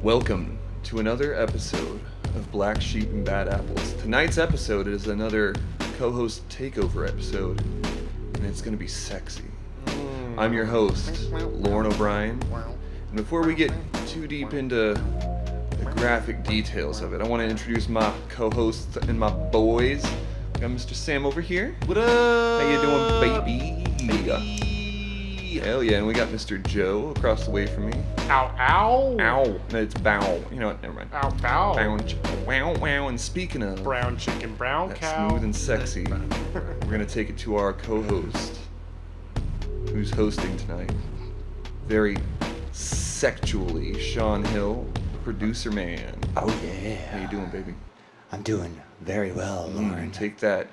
Welcome to another episode of Black Sheep and Bad Apples. Tonight's episode is another Co-Host Takeover episode, and it's going to be sexy. I'm your host, Lauren O'Brien, and before we get too deep into the graphic details of it, I want to introduce my co-hosts and my boys. I got Mr. Sam over here. What up? How you doing, baby? Hell yeah, and we got Mr. Joe across the way from me. Ow, ow. Ow. No, it's bow. You know what? Never mind. Ow, bow. Bow. Wow, wow. And speaking of Brown chicken, brown that cow. smooth and sexy, we're going to take it to our co-host, who's hosting tonight. Very sexually, Shawn Hill, producer man. Oh yeah. How you doing, baby? I'm doing very well, Lauren. Take that.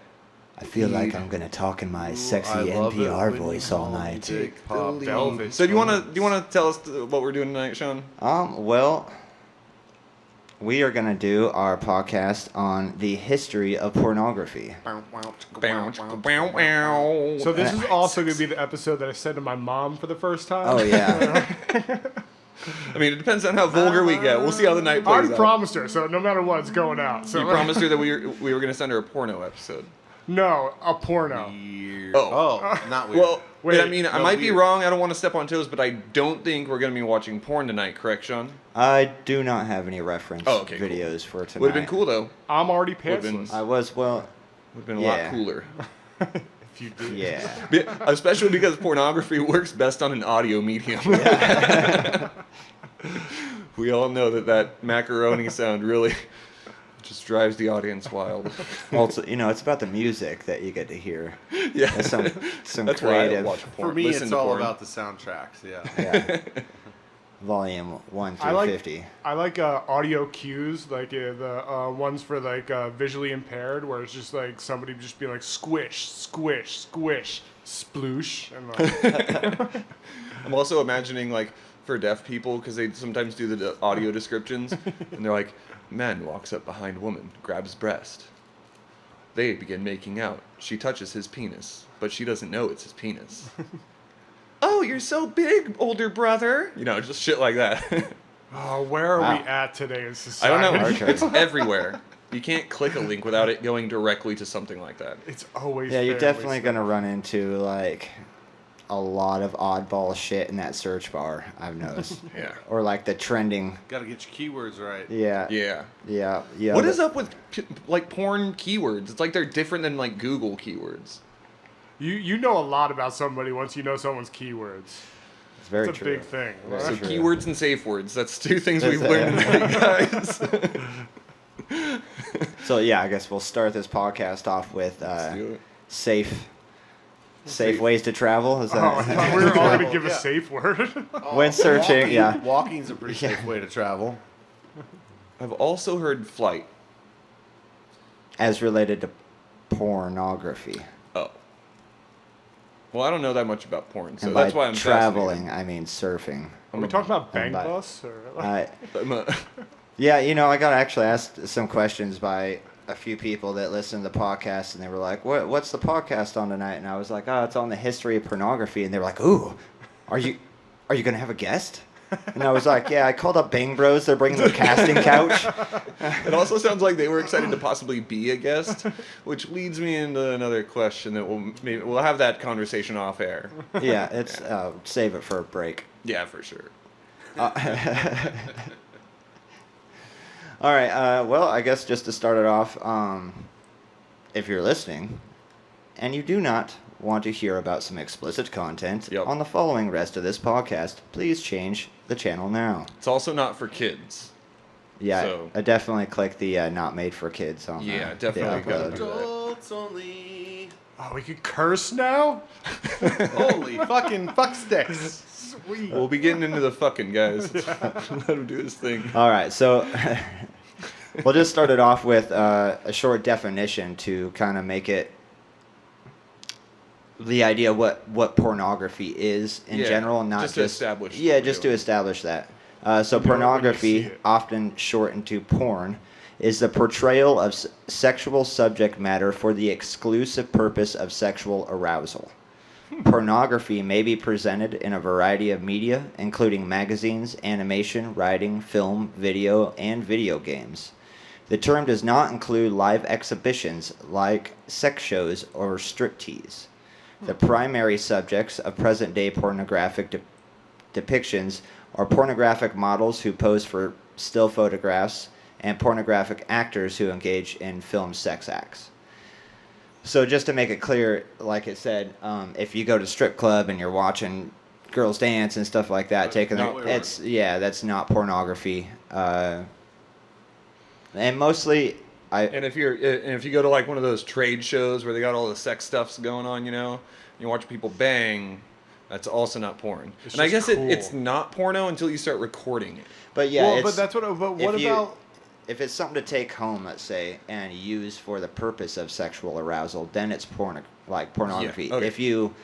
I feel like I'm gonna talk in my sexy NPR voice all night. Take the Pop lead. Velvet. So do you want to tell us what we're doing tonight, Shawn? Well, we are gonna do our podcast on the history of pornography. Bow, wow. So this is also going to be the episode that I said to my mom for the first time. Oh yeah. I mean, it depends on how vulgar we get. We'll see how the night I plays already out. promised her, so no matter what, it's going out. So You promised her that we were going to send her a porno episode. No, a porno. Oh, not weird. Well, Wait, I mean, I might be wrong. I don't want to step on toes, but I don't think we're going to be watching porn tonight, correct, Shawn? I do not have any reference Okay, cool. videos for tonight. Would have been cool, though. I'm already Would've been- pantsless. I was Would have been a lot cooler. If you did. yeah. Especially because pornography works best on an audio medium. We all know that macaroni sound really just drives the audience wild. Also, it's about the music that you get to hear. Yeah. There's some That's why I don't creative. watch porn. For me, Listen it's to all porn. about the soundtracks. Yeah. Yeah. Volume 1 through I like 50. I like audio cues, like the ones for like visually impaired, where it's just like somebody just being like squish, squish, squish, sploosh, and like, I'm also imagining, like, for deaf people, because they sometimes do the audio descriptions, and they're like, man walks up behind woman, grabs breast. They begin making out. She touches his penis, but she doesn't know it's his penis. Oh, you're so big, older brother. Just shit like that. oh, where are Wow. we at today in I society? don't know. Archer. It's everywhere. You can't click a link without it going directly to something like that. It's always Yeah, you're there, definitely always going to run into, like, a lot of oddball shit in that search bar, I've noticed. Yeah. Or, like, the trending. Got to get your keywords right. Yeah. Yeah. Yeah. What is up with, like, porn keywords? It's like they're different than, like, Google keywords. You know a lot about somebody once you know someone's keywords. It's very It's a true. big thing. Very So true. keywords and safe words. That's two things That's we've it. learned tonight, guys. So, yeah, I guess we'll start this podcast off with Let's do it. safe ways to travel. Is Oh, I that thought we were all going to Yeah. give a safe word. when searching? Yeah. Walking's a pretty safe way to travel. I've also heard flight. As related to pornography. Oh. Well, I don't know that much about porn, so And that's by why I'm traveling, I mean surfing. Are we talking about bang And by- bus? Or Yeah, I got actually asked some questions by a few people that listen to the podcast, and they were like, "What's the podcast on tonight?" And I was like, "Oh, it's on the history of pornography." And they were like, "Ooh, are you gonna have a guest?" And I was like, "Yeah, I called up Bang Bros. They're bringing the casting couch." It also sounds like they were excited to possibly be a guest, which leads me into another question that we'll have that conversation off air. Yeah, it's save it for a break. Yeah, for sure. All right. Well, I guess just to start it off, if you're listening, and you do not want to hear about some explicit content Yep. on the following rest of this podcast, please change the channel now. It's also not for kids. Yeah, So- I definitely click the not made for kids on Yeah, the definitely upload. gotta do Adults only. oh, we could curse now? Holy fucking fuck sticks. Sweet. We'll be getting into the fucking, guys. Let him do his thing. All right, so we'll just start it off with a short definition to kind of make it the idea what pornography is in Yeah, general, and not just to establish Yeah, what we're just to doing. establish that. So know it when you see pornography, it. often shortened to porn, is the portrayal of sexual subject matter for the exclusive purpose of sexual arousal. Pornography may be presented in a variety of media, including magazines, animation, writing, film, video, and video games. The term does not include live exhibitions like sex shows or striptease. The primary subjects of present-day pornographic depictions are pornographic models who pose for still photographs and pornographic actors who engage in film sex acts. So just to make it clear, like it said, if you go to strip club and you're watching girls dance and stuff like that, that's not pornography. And mostly, And if you go to like one of those trade shows where they got all the sex stuffs going on, you watch people bang, that's also not porn. It's and I guess just cool. it's not porno until you start recording it. but yeah, Well, it's, but that's what. But what about? if it's something to take home, let's say, and use for the purpose of sexual arousal, then it's pornography. Yeah, okay. If you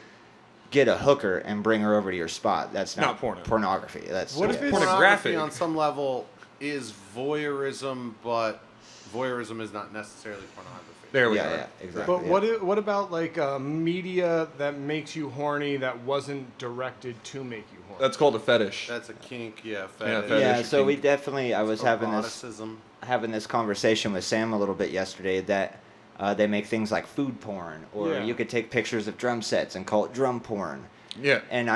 get a hooker and bring her over to your spot, that's not porno. pornography. That's What if it's Pornography on some level is voyeurism, but voyeurism is not necessarily pornography. There we yeah, are. yeah, exactly. But yeah. what about like media that makes you horny that wasn't directed to make you horny? That's called a fetish. That's a kink, fetish. Yeah, so we kink. definitely. I was having Eroticism. this conversation with Sam a little bit yesterday that they make things like food porn, or Yeah. you could take pictures of drum sets and call it drum porn. Yeah. And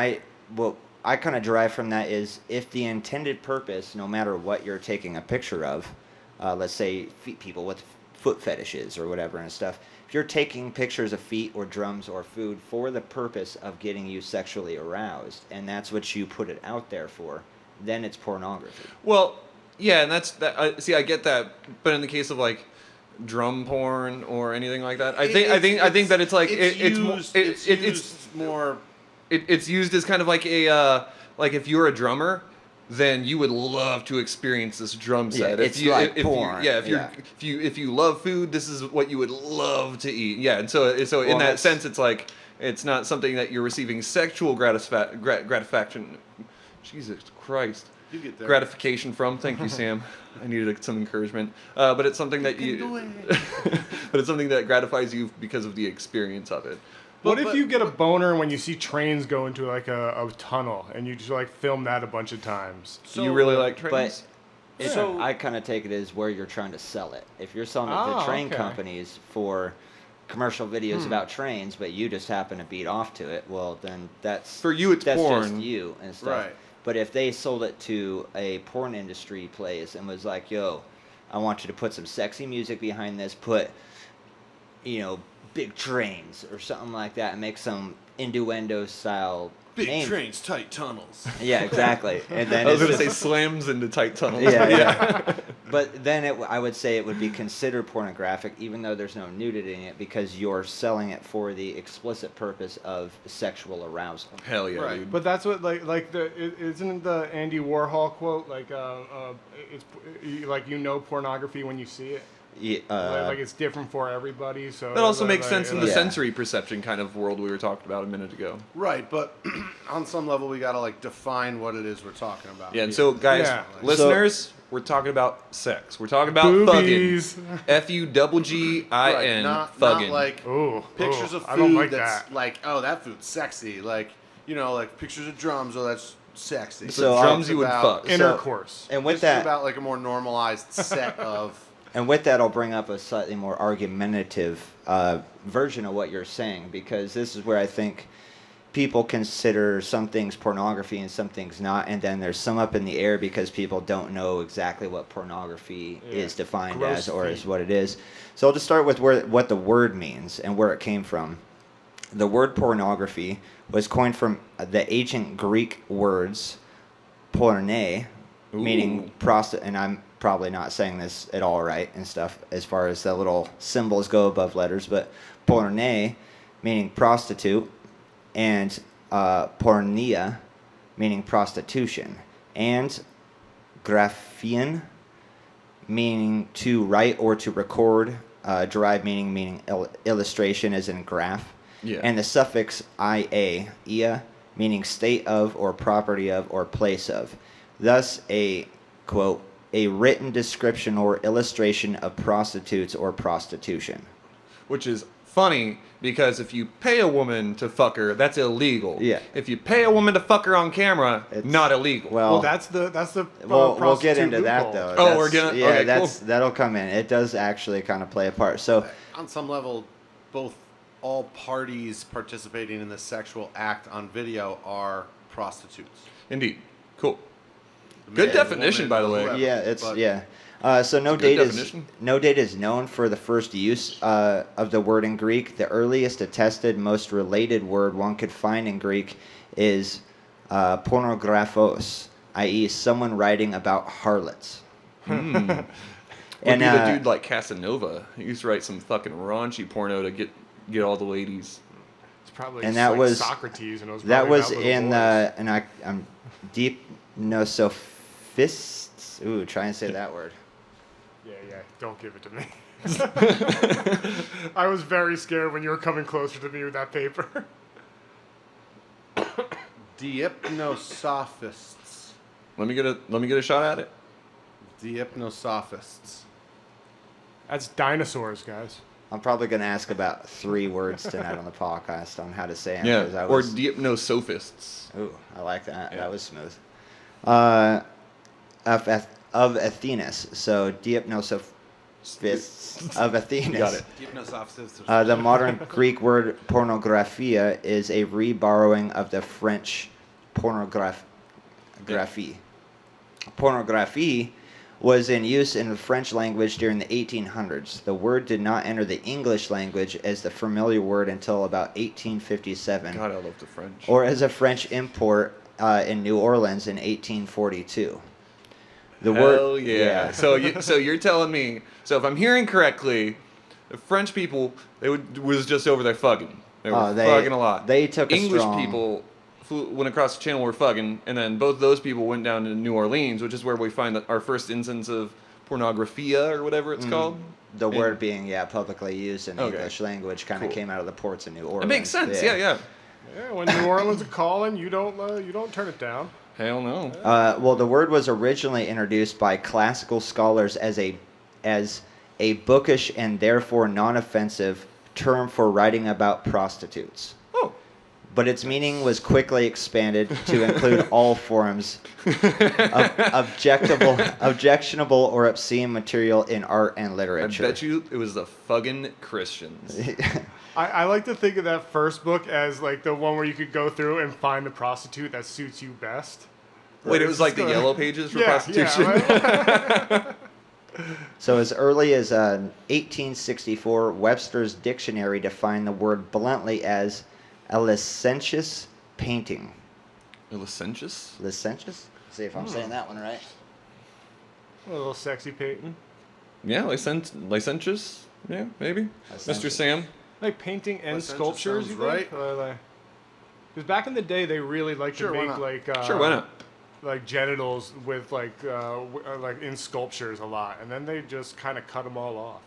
what I kind of derive from that is if the intended purpose, no matter what you're taking a picture of, let's say people with foot fetishes or whatever and stuff, if you're taking pictures of feet or drums or food for the purpose of getting you sexually aroused, and that's what you put it out there for, then it's pornography. Well, yeah, and that's that. See, I get that, but in the case of like drum porn or anything like that, I think that it's like it's used as kind of like a like if you're a drummer, then you would love to experience this drum set. Yeah, it's like porn. If you love food, this is what you would love to eat. Yeah, and so in that sense, it's like it's not something that you're receiving sexual gratification. Jesus Christ. You get there. Gratification from. Thank you, Sam. I needed some encouragement. But it's something that but it's something that gratifies you because of the experience of it. What if you get a boner when you see trains go into like a tunnel and you just like film that a bunch of times? So you really like trains? But I kind of take it as where you're trying to sell it. If you're selling it to train companies for commercial videos about trains, but you just happen to beat off to it, well, then that's for you. It's porn. Just you and stuff. Right. But if they sold it to a porn industry place and was like, "Yo, I want you to put some sexy music behind this, put, big trains or something like that, and make some innuendo style Big trains, tight tunnels. Yeah, exactly. And then I was going to say slams into tight tunnels. Yeah. But then I would say it would be considered pornographic, even though there's no nudity in it, because you're selling it for the explicit purpose of sexual arousal. Hell yeah, Right. dude. But that's what isn't the Andy Warhol quote it's like pornography when you see it. Yeah, Like it's different for everybody. So That also makes sense in the Yeah. sensory perception kind of world we were talking about a minute ago. Right, but on some level we gotta define what it is we're talking about. Yeah, and so guys, Yeah. listeners, we're talking about sex. We're talking about Boobies. fugging. F-U-G-G-I-N, Right, not fugging. like Ooh, pictures of food I don't like that's that. like, oh, that food's sexy. Like pictures of drums, oh, that's sexy. So drums It's you would about- fuck. Intercourse. and with It's that, about like a more normalized set of. And with that, I'll bring up a slightly more argumentative version of what you're saying, because this is where I think people consider some things pornography and some things not, and then there's some up in the air because people don't know exactly what pornography is defined Gross as or feet. is what it is. So I'll just start with what the word means and where it came from. The word pornography was coined from the ancient Greek words porne, meaning and I'm probably not saying this at all right and stuff as far as the little symbols go above letters, but porne, meaning prostitute, and porneia, meaning prostitution, and graphein, meaning to write or to record, derived meaning illustration as in graph, and the suffix ia, meaning state of or property of or place of. Thus a, quote, a written description or illustration of prostitutes or prostitution. Which is funny because if you pay a woman to fuck her, that's illegal. Yeah. If you pay a woman to fuck her on camera, It's not illegal. Well, that's the we'll get into that loophole. though. Oh, we're gonna. Yeah, Okay, cool. that'll come in. It does actually kind of play a part. So On some level, all parties participating in the sexual act on video are prostitutes. Indeed. Cool. Good Man, definition, woman, by the way. whoever, yeah, it's but- yeah. So no It's a good data definition. no data is known for the first use of the word in Greek. The earliest attested, most related word one could find in Greek is pornographos, i.e., someone writing about harlots. Would And, be the dude like Casanova. He used to write some fucking raunchy porno to get all the ladies. It's probably And just that like was- Socrates, and it was That probably was about little in boys. and I'm deep nosophists. Ooh, try and say that word. Yeah, don't give it to me. I was very scared when you were coming closer to me with that paper. Deipnosophists. Let me get a shot at it. Deipnosophists. That's dinosaurs, guys. I'm probably going to ask about 3 words tonight on the podcast on how to say them. Yeah. 'cause I Or was, Deipnosophists. ooh, I like that. Yeah. That was smooth. Of Athenas. So Deipnosophists of Athenas. Got it. Deipnosophists. The modern Greek word pornographia is a reborrowing of the French pornographie. Pornographie was in use in the French language during the 1800s. The word did not enter the English language as the familiar word until about 1857, God, I love the French. or as a French import in New Orleans in 1842. The Hell yeah. So you're telling me. So if I'm hearing correctly, the French people was just over there fucking. They were fucking a lot. They took a English strong- people went across the channel, were fucking, and then both those people went down to New Orleans, which is where we find our first instance of pornographia or whatever it's called. The And- word being publicly used in the Okay. English language kind of Cool. came out of the ports of New Orleans. It makes sense. Yeah, yeah. Yeah, when New Orleans are calling, you don't turn it down. Hell no. Well, the word was originally introduced by classical scholars as a bookish and therefore non-offensive term for writing about prostitutes. Oh. But its meaning was quickly expanded to include all forms of objectionable or obscene material in art and I literature. bet you it was the fucking Christians. I like to think of that first book as like the one where you could go through and find the prostitute that suits you best. Wait, it was like the It's yellow pages for Yeah, prostitution? yeah. Right? So as early as 1864, Webster's dictionary defined the word bluntly as a licentious painting. Licentious? Licentious? See if I'm saying that one right. A little sexy painting. Yeah, licentious? Yeah, maybe. Mr. Licentious. Sam? Like painting and Licentious sculptures, you sounds think? Because back in the day, they really liked Sure, to why make not? like Sure, why not? like genitals with like in sculptures a lot, and then they just kind of cut them all off.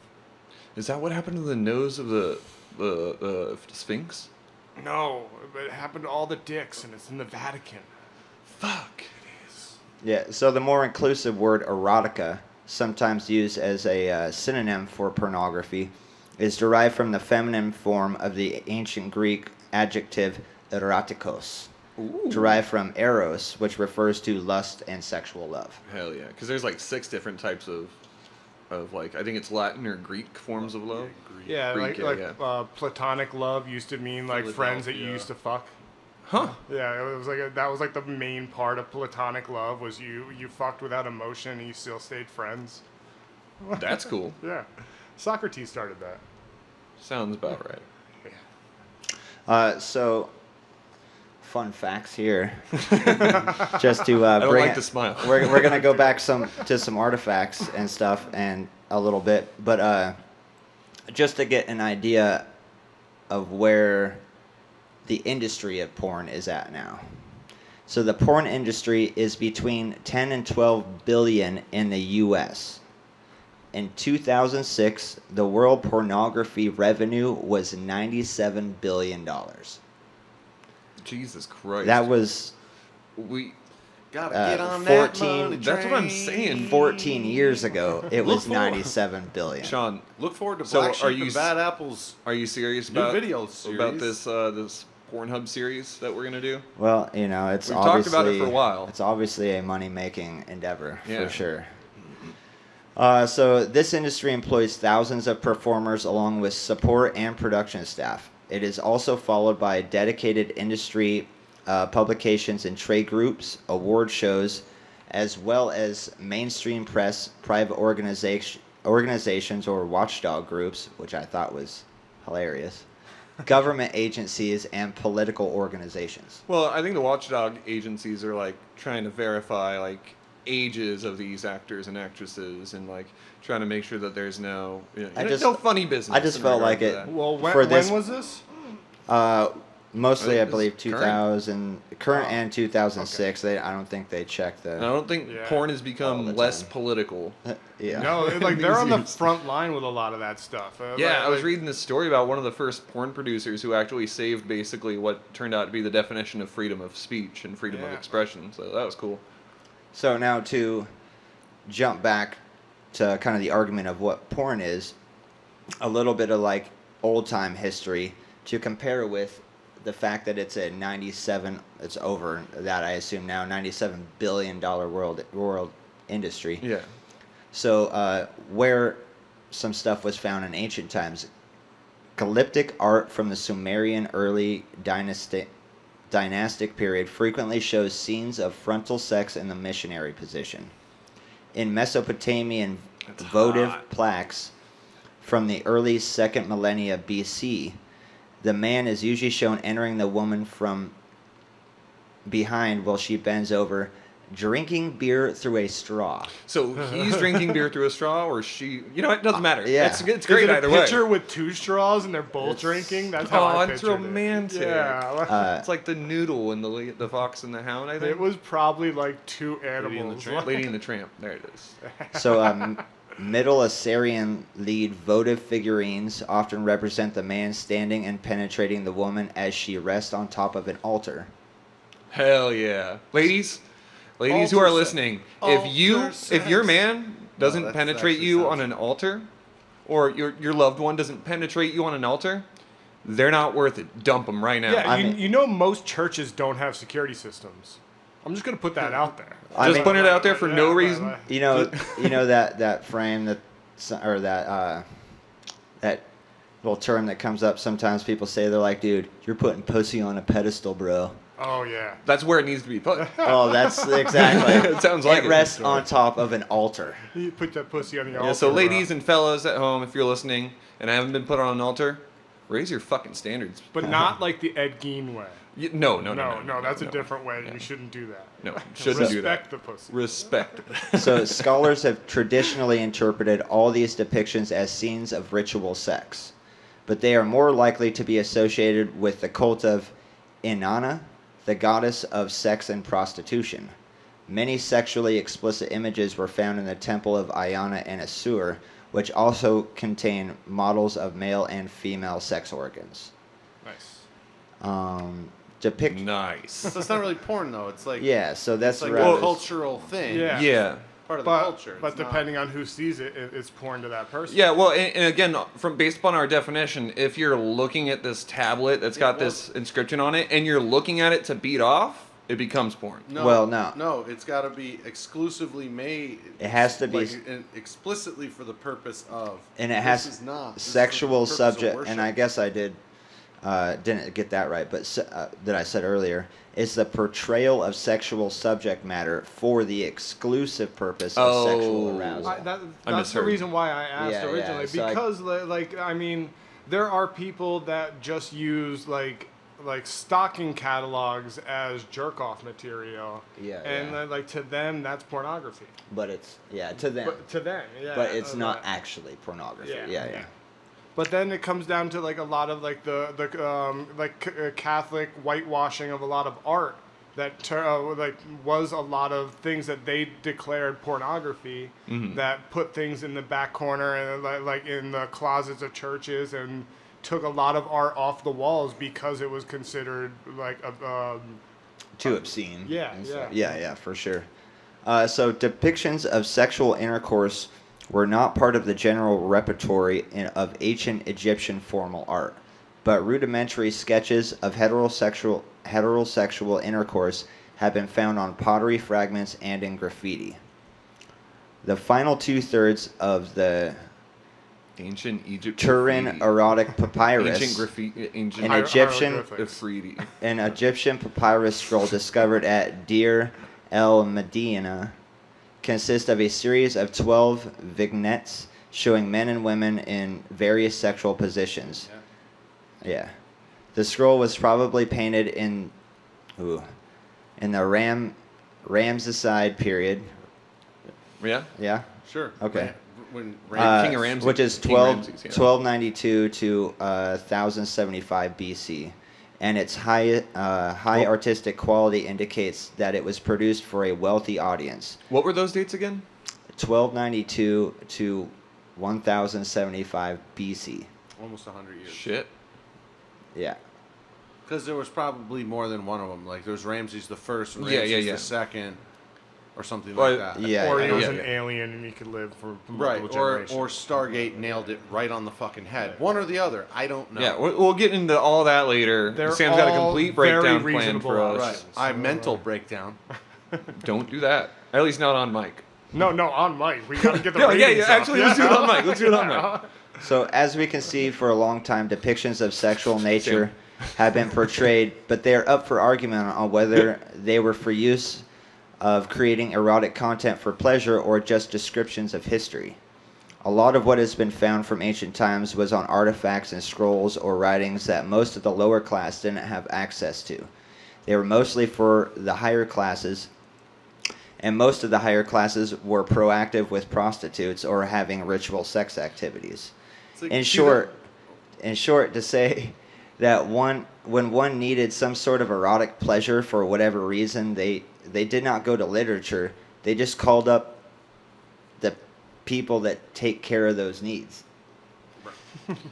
Is that what happened to the nose of the Sphinx? No, but it happened to all the dicks, and it's in the Vatican. Fuck. Yeah, so the more inclusive word erotica, sometimes used as a synonym for pornography, is derived from the feminine form of the ancient Greek adjective erotikos, Ooh. derived from eros, which refers to lust and sexual love. Hell yeah. Because there's like 6 different types of like, I think it's Latin or Greek forms of love. Yeah, Greek, platonic love used to mean like friends that you Philadelphia. used to fuck. Huh. Yeah, it was like that was like the main part of platonic love was you fucked without emotion and you still stayed friends. That's cool. Yeah, Socrates started that. Sounds about right. So, fun facts here. Just to I don't bring like it- to smile. We're gonna go back to some artifacts and stuff and a little bit, but just to get an idea of where the industry of porn is at now. So the porn industry is between 10 and 12 billion in the U.S. In 2006, the world pornography revenue was $97 billion. Jesus Christ. That was we Gotta get on that 14 money That's what I'm train. saying. 14 years ago, it Look was for- 97 billion. Sean, Look forward to So Black are Sheep you and Bad Apples. are you serious New about video about series. this Pornhub series that we're gonna do? Well, you know, it's We've obviously talked about it for a while. It's obviously a money-making endeavor Yeah. for sure. So this industry employs thousands of performers along with support and production staff. It is also followed by dedicated industry publications and trade groups, award shows, as well as mainstream press, private organizations or watchdog groups, which I thought was hilarious, government agencies, and political organizations. Well, I think the watchdog agencies are like trying to verify like ages of these actors and actresses, and like trying to make sure that there's no no funny business. I just in felt regard like to it. that. Well, For when this- was this? Mostly, I It's believe, current. 2000, current and 2006. I don't think they checked And I the. don't think Yeah. porn has All become the less time. political. Yeah. No, like they're on the These- front line with a lot of that stuff. Yeah, I was like- reading this story about one of the first porn producers who actually saved basically what turned out to be the definition of freedom of speech and freedom of Yeah. expression. So that was cool. So now to jump back to kind of the argument of what porn is, a little bit of like old time history to compare with the fact that it's a 97, it's over that I assume now, $97 billion world industry. Yeah. So where some stuff was found in ancient times, Glyptic art from the Sumerian early dynastic period frequently shows scenes of frontal sex in the missionary position. In Mesopotamian That's votive hot. plaques from the early 2nd millennia BC, the man is usually shown entering the woman from behind while she bends over, drinking beer through a straw. So he's drinking beer through a straw, or she? You know, it doesn't matter. Yeah. It's Is great it a either way. picture with two straws and they're both It's- drinking? That's how Oh, I it's pictured it. romantic. Yeah, It's like the noodle and the fox and the hound. I think it was probably like two and the animals. Tramp. Lady and the Tramp. There it is. So, Middle Assyrian lead votive figurines often represent the man standing and penetrating the woman as she rests on top of an altar. Hell yeah, ladies who are Altar listening, sex. if your man doesn't that's penetrate actually you sounds- on an altar, or your loved one doesn't penetrate you on an altar, they're not worth it. Dump them right now. Yeah, I you, mean- you know most churches don't have security systems. I'm just gonna put that out there. I Just mean- putting it out there for no Yeah, reason. You know that frame that that little term that comes up sometimes. People say they're like, dude, you're putting pussy on a pedestal, bro. Oh yeah. That's where it needs to be put. Oh, that's exactly. It sounds like it it. rests on top of an altar. You put that pussy on the Yeah, altar. so bro. ladies and fellas at home, if you're listening and I haven't been put on an altar, raise your fucking standards. But not like the Ed Gein way. No, That's no. a different way. You shouldn't do that. No, shouldn't do that. Respect the pussy. Respect. So scholars have traditionally interpreted all these depictions as scenes of ritual sex, but they are more likely to be associated with the cult of Inanna, the goddess of sex and prostitution. Many sexually explicit images were found in the temple of Iana in Assur, which also contain models of male and female sex organs. Nice. Depict. Nice. So it's not really porn though. It's like Yeah, so that's it's like rather- a cultural thing. Yeah. Yeah. Part of the But, culture. but It's not- depending on who sees it, it's porn to that person. Yeah, well, and again, based upon our definition, if you're looking at this tablet that's got this inscription on it, and you're looking at it to beat off, it becomes porn. No, Well, no. No, it's got to be exclusively made. It has to be like, explicitly for the purpose of. And it This has is not. This is for the sexual purpose of subject, worship. and I guess I didn't get that right, but that I said earlier, it's the portrayal of sexual subject matter for the exclusive purpose of sexual Oh. arousal. That's the misheard. reason why I asked Yeah, yeah, originally. so I- Because, I mean, there are people that just use, like stocking catalogs as jerk-off material. Yeah, And, yeah. like, to them, that's pornography. But it's to them, But to them, yeah. but it's not that. actually pornography. Yeah, Yeah, yeah. yeah. But then it comes down to like a lot of like the Catholic whitewashing of a lot of art that was a lot of things that they declared pornography that put things in the back corner and like in the closets of churches and took a lot of art off the walls because it was considered like too obscene. Yeah, and yeah. stuff. Yeah, for sure. So depictions of sexual intercourse were not part of the general repertory of ancient Egyptian formal art, but rudimentary sketches of heterosexual intercourse have been found on pottery fragments and in graffiti. The final 2/3 of the Ancient Egypt. Turin graffiti. erotic papyrus, Ancient graffiti. Ancient an Egyptian hieroglyphics. graffiti. an Egyptian papyrus scroll discovered at Deir el Medina, consists of a series of 12 vignettes showing men and women in various sexual positions. Yeah. The scroll was probably painted in the Ramesside period. Yeah. Yeah. Sure. Okay. When King of Ramses. Which is King 12, Ramses, yeah. 1292 to 1075 BC. And its high artistic quality indicates that it was produced for a wealthy audience. What were those dates again? 1292 to 1075 BC. almost 100 years. Shit. Yeah. Because there was probably more than one of them. Like there was Ramses the first, and Yeah, Ramses yeah. the second, or something Well, like that. Yeah. Or he was yeah, an yeah. alien and he could live for Right, multiple or generations. Stargate nailed it right on the fucking head. One or the other, I don't know. Yeah, we'll get into all that later. They're Sam's got a all complete very breakdown plan reasonable for us. Right, I mental breakdown. Don't do that. At least not on mic. No, on mic. We gotta get the No, yeah, ratings up. actually, let's do it on mic. Let's do it on mic. So, as we can see, for a long time, depictions of sexual nature have been portrayed, but they are up for argument on whether they were for use of creating erotic content for pleasure or just descriptions of history. A lot of what has been found from ancient times was on artifacts and scrolls or writings that most of the lower class didn't have access to. They were mostly for the higher classes, and most of the higher classes were proactive with prostitutes or having ritual sex activities. It's like, In see short, to say that when one needed some sort of erotic pleasure for whatever reason, they did not go to literature. They just called up the people that take care of those needs.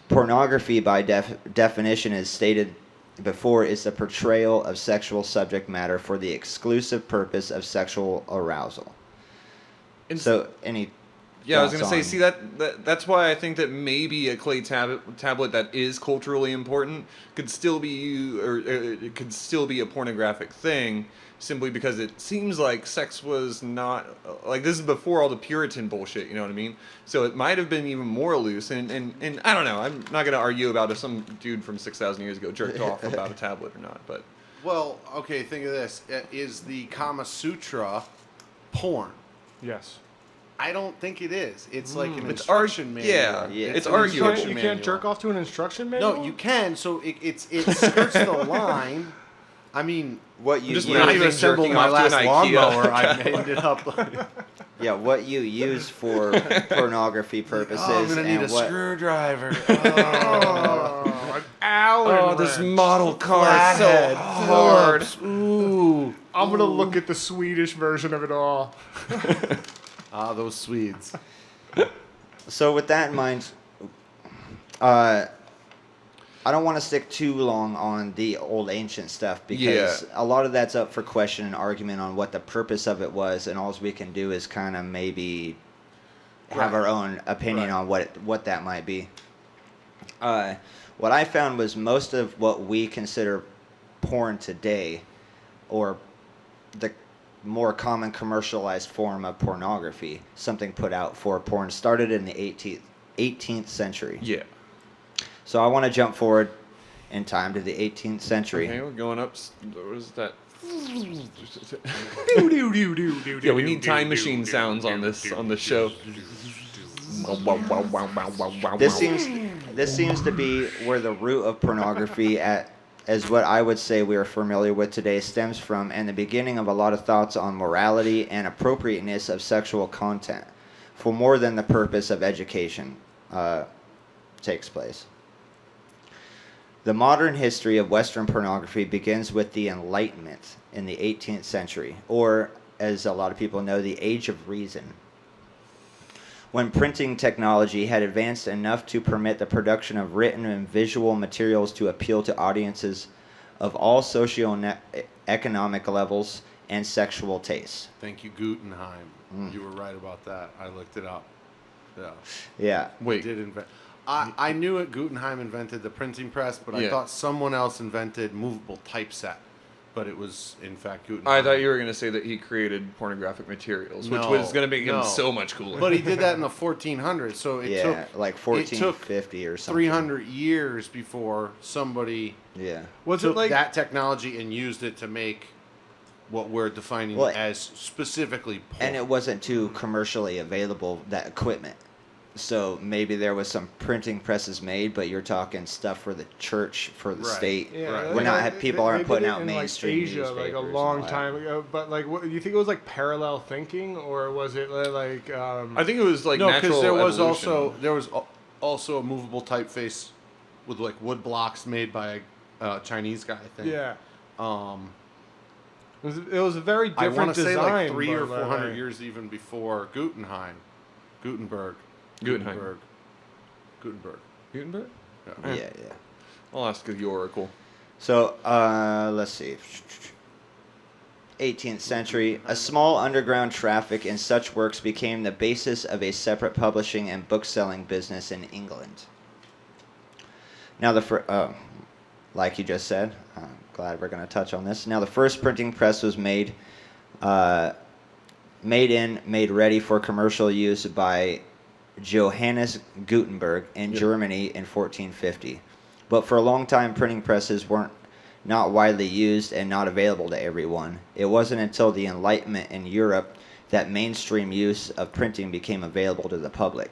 Pornography, by definition, as stated before, is the portrayal of sexual subject matter for the exclusive purpose of sexual arousal. And So, any Yeah, I was gonna thoughts say, on- see that's why I think that maybe a clay tablet that is culturally important could still be, or it could still be a pornographic thing, simply because it seems like sex was not like, this is before all the Puritan bullshit. You know what I mean? So it might have been even more loose, and I don't know. I'm not gonna argue about if some dude from 6,000 years ago jerked off about a tablet or not, but Well, okay, think of this. Is the Kama Sutra porn? Yes. I don't think it is. It's like an It's instruction manual. yeah, it's an arguable. instruction You can't manual. jerk off to an instruction manual? No, you can. So it skirts the line. I mean, what you Just when I Using assembled jerking my off to last an lawnmower, IKEA. I ended up like, what you use for pornography purposes, oh, I'm gonna need and a what screwdriver. Oh, an Allen oh, this wrench. model car is so Flathead, hard. Phillips, Ooh. I'm gonna look at the Swedish version of it all. Ah, those Swedes. So with that in mind, I don't want to stick too long on the old ancient stuff because Yeah. a lot of that's up for question and argument on what the purpose of it was, and all we can do is kind of maybe have Right. our own opinion Right. on what that might be. What I found was most of what we consider porn today, or the more common commercialized form of pornography, something put out for porn, started in the 18th century. Yeah. So I want to jump forward in time to the 18th century. Okay, we're going up. What is that? Yeah, Yeah, we need time machine sounds on the show. This seems to be where the root of pornography as what I would say we are familiar with today stems from, and the beginning of a lot of thoughts on morality and appropriateness of sexual content for more than the purpose of education takes place. The modern history of Western pornography begins with the Enlightenment in the 18th century, or as a lot of people know, the Age of Reason, when printing technology had advanced enough to permit the production of written and visual materials to appeal to audiences of all economic levels, and sexual tastes. Thank you, Guggenheim. You were right about that. I looked it up. Yeah. Yeah. Wait. Did invent. I knew it. Guggenheim invented the printing press, but I thought someone else invented movable typeset. But it was, in fact, Guggenheim. I thought you were going to say that he created pornographic materials, which was going to make him so much cooler. But he did that in the 1400s, so it took like 1450 or something. 300 years before somebody took that technology and used it to make what we're defining as specifically porn. And it wasn't too commercially available, that equipment. So maybe there was some printing presses made, but you're talking stuff for the church, for the state. Yeah, We're not people aren't putting out mainstream Asia, newspapers. like a long time ago. But like, what, do you think it was like parallel thinking, or was it like? I think it was like no, natural because evolution. there was also a movable typeface with like wood blocks made by a Chinese guy. I think. Yeah. It was a very different design. I want to say like 300 or 400 like, years even before Gutenberg. Gutenberg? Yeah. I'll ask the oracle. So, let's see. 18th century, a small underground traffic in such works became the basis of a separate publishing and bookselling business in England. Now, like you just said, I'm glad we're going to touch on this. Now, the first printing press was made ready for commercial use by Johannes Gutenberg in Germany in 1450. But for a long time, printing presses weren't not widely used and not available to everyone. It wasn't until the Enlightenment in Europe that mainstream use of printing became available to the public.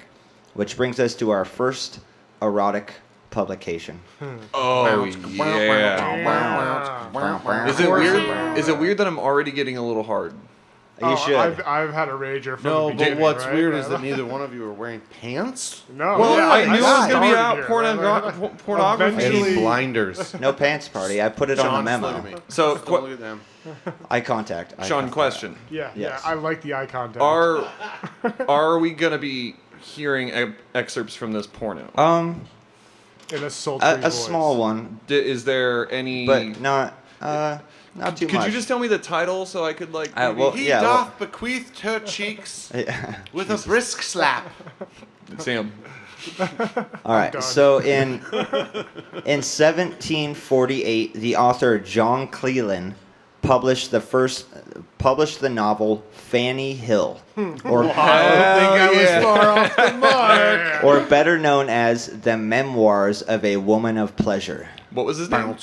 Which brings us to our first erotic publication. Oh, yeah. Is it weird that I'm already getting a little hard? You should. I've had a rager from the beginning, but what's right? weird is that neither one of you are wearing pants. No, Well, I knew it was going to be out started pornography. Any blinders? No pants party. I put it on the Sean, memo. look at me. So, Just don't look at them. Eye contact. Sean, question. Yeah, Yes. I like the eye contact. Are we going to be hearing excerpts from this porno? In a sultry a voice. small one, Is there any... but not too much. Could you just tell me the title so I could like... maybe- well, He yeah, doth bequeath her cheeks Yeah. with a brisk slap. Sam. All right. done. So in 1748, the author John Cleland published the novel Fanny Hill, or Far off the mark. or better known as The Memoirs of a Woman of Pleasure. What was his name?